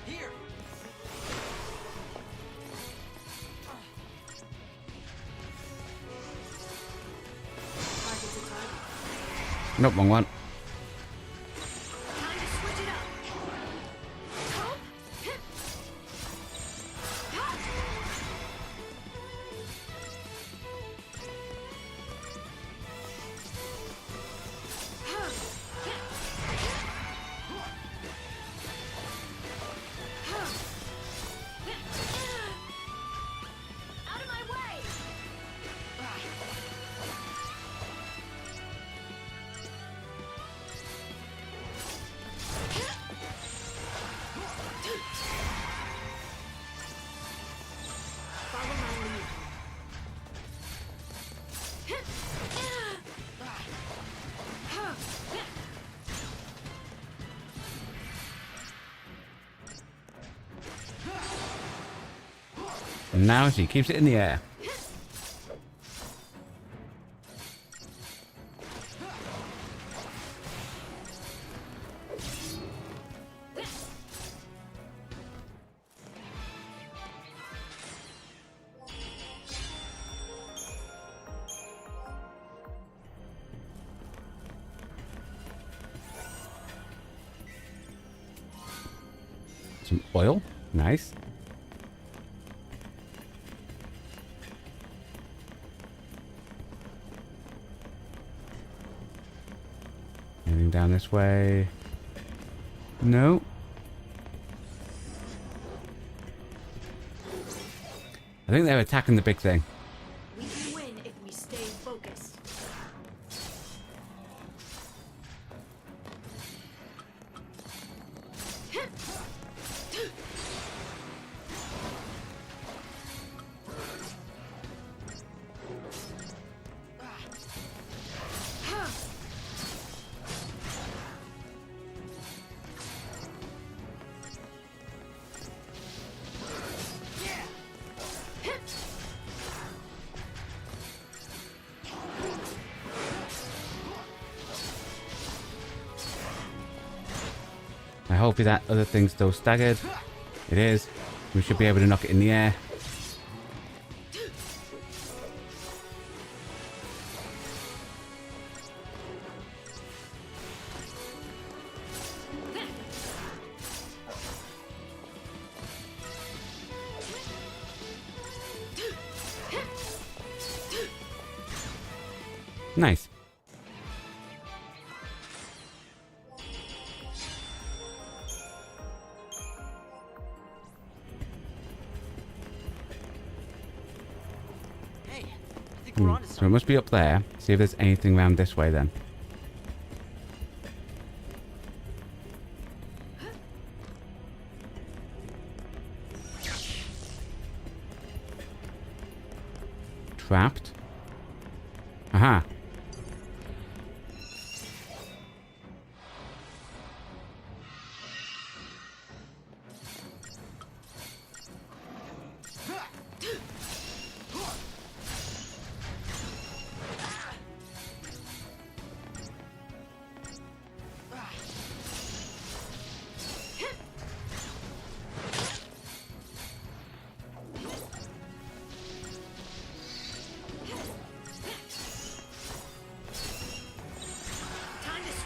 Here. Target's a target. Nope, wrong one. Time to switch it up. Hope. And now she keeps it in the air. Some oil. Nice. Anything down this way? No. I think they're attacking the big thing. We can win if we stay focused. I hope that other thing's still staggered. It is. We should be able to knock it in the air. Nice. So it must be up there. See if there's anything around this way then. Trapped. Aha.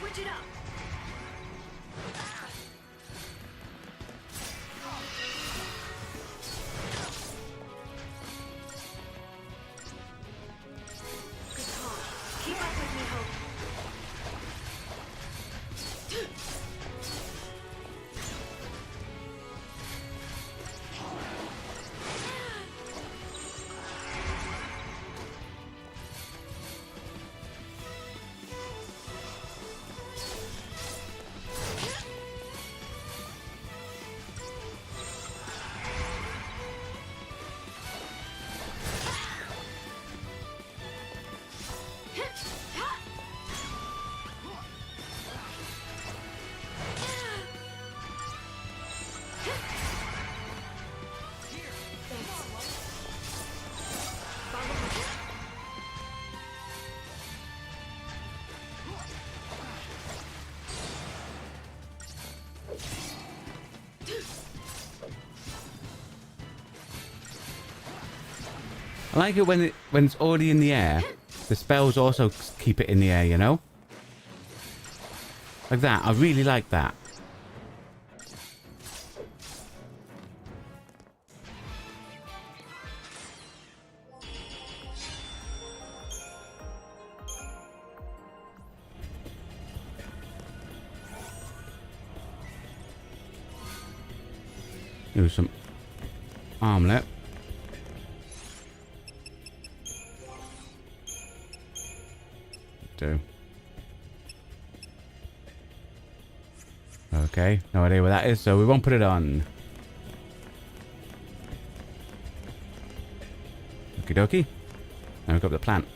Switch it up. Good call. Keep up with me, Hope. I like it when it's already in the air. The spells also keep it in the air, you know? Like that. I really like that. Do some armlet. Do. Okay, no idea where that is, so we won't put it on. Okie dokie. Now we've got the plant.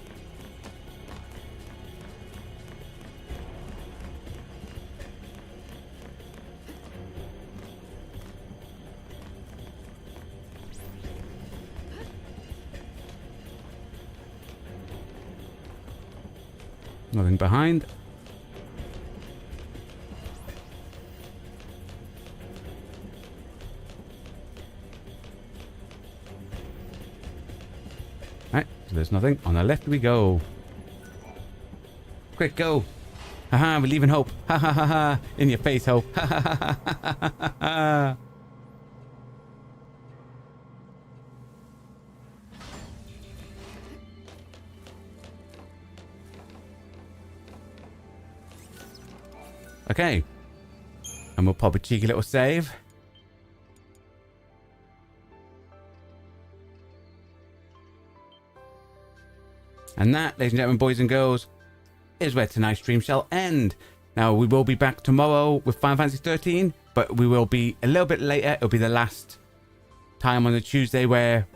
Nothing behind. Right, so there's nothing. On the left we go. Quick, go. Haha, we're leaving Hope. Ha ha ha ha. In your face, Hope. Ha ha ha ha ha ha. Okay. And we'll pop a cheeky little save. And that, ladies and gentlemen, boys and girls, is where tonight's stream shall end. Now, we will be back tomorrow with Final Fantasy XIII, but we will be a little bit later. It'll be the last time on the Tuesday where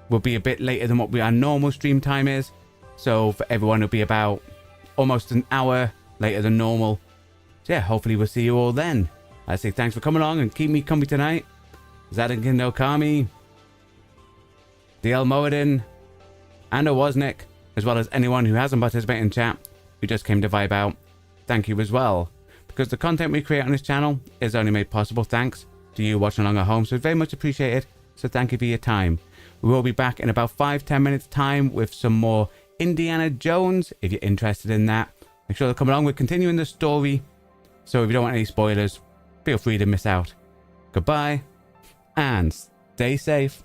we'll be a bit later than what our normal stream time is. So for everyone, it'll be about almost an hour later than normal. So yeah, hopefully we'll see you all then. I say thanks for coming along and keep me company tonight. Zadakin no Kami, DL Moradin, and Owoznik, as well as anyone who hasn't participated in chat, who just came to vibe out. Thank you as well. Because the content we create on this channel is only made possible thanks to you watching along at home, so it's very much appreciated. So thank you for your time. We will be back in about 5-10 minutes time with some more Indiana Jones, if you're interested in that. Make sure to come along. We're continuing the story, so if you don't want any spoilers, feel free to miss out. Goodbye, and stay safe.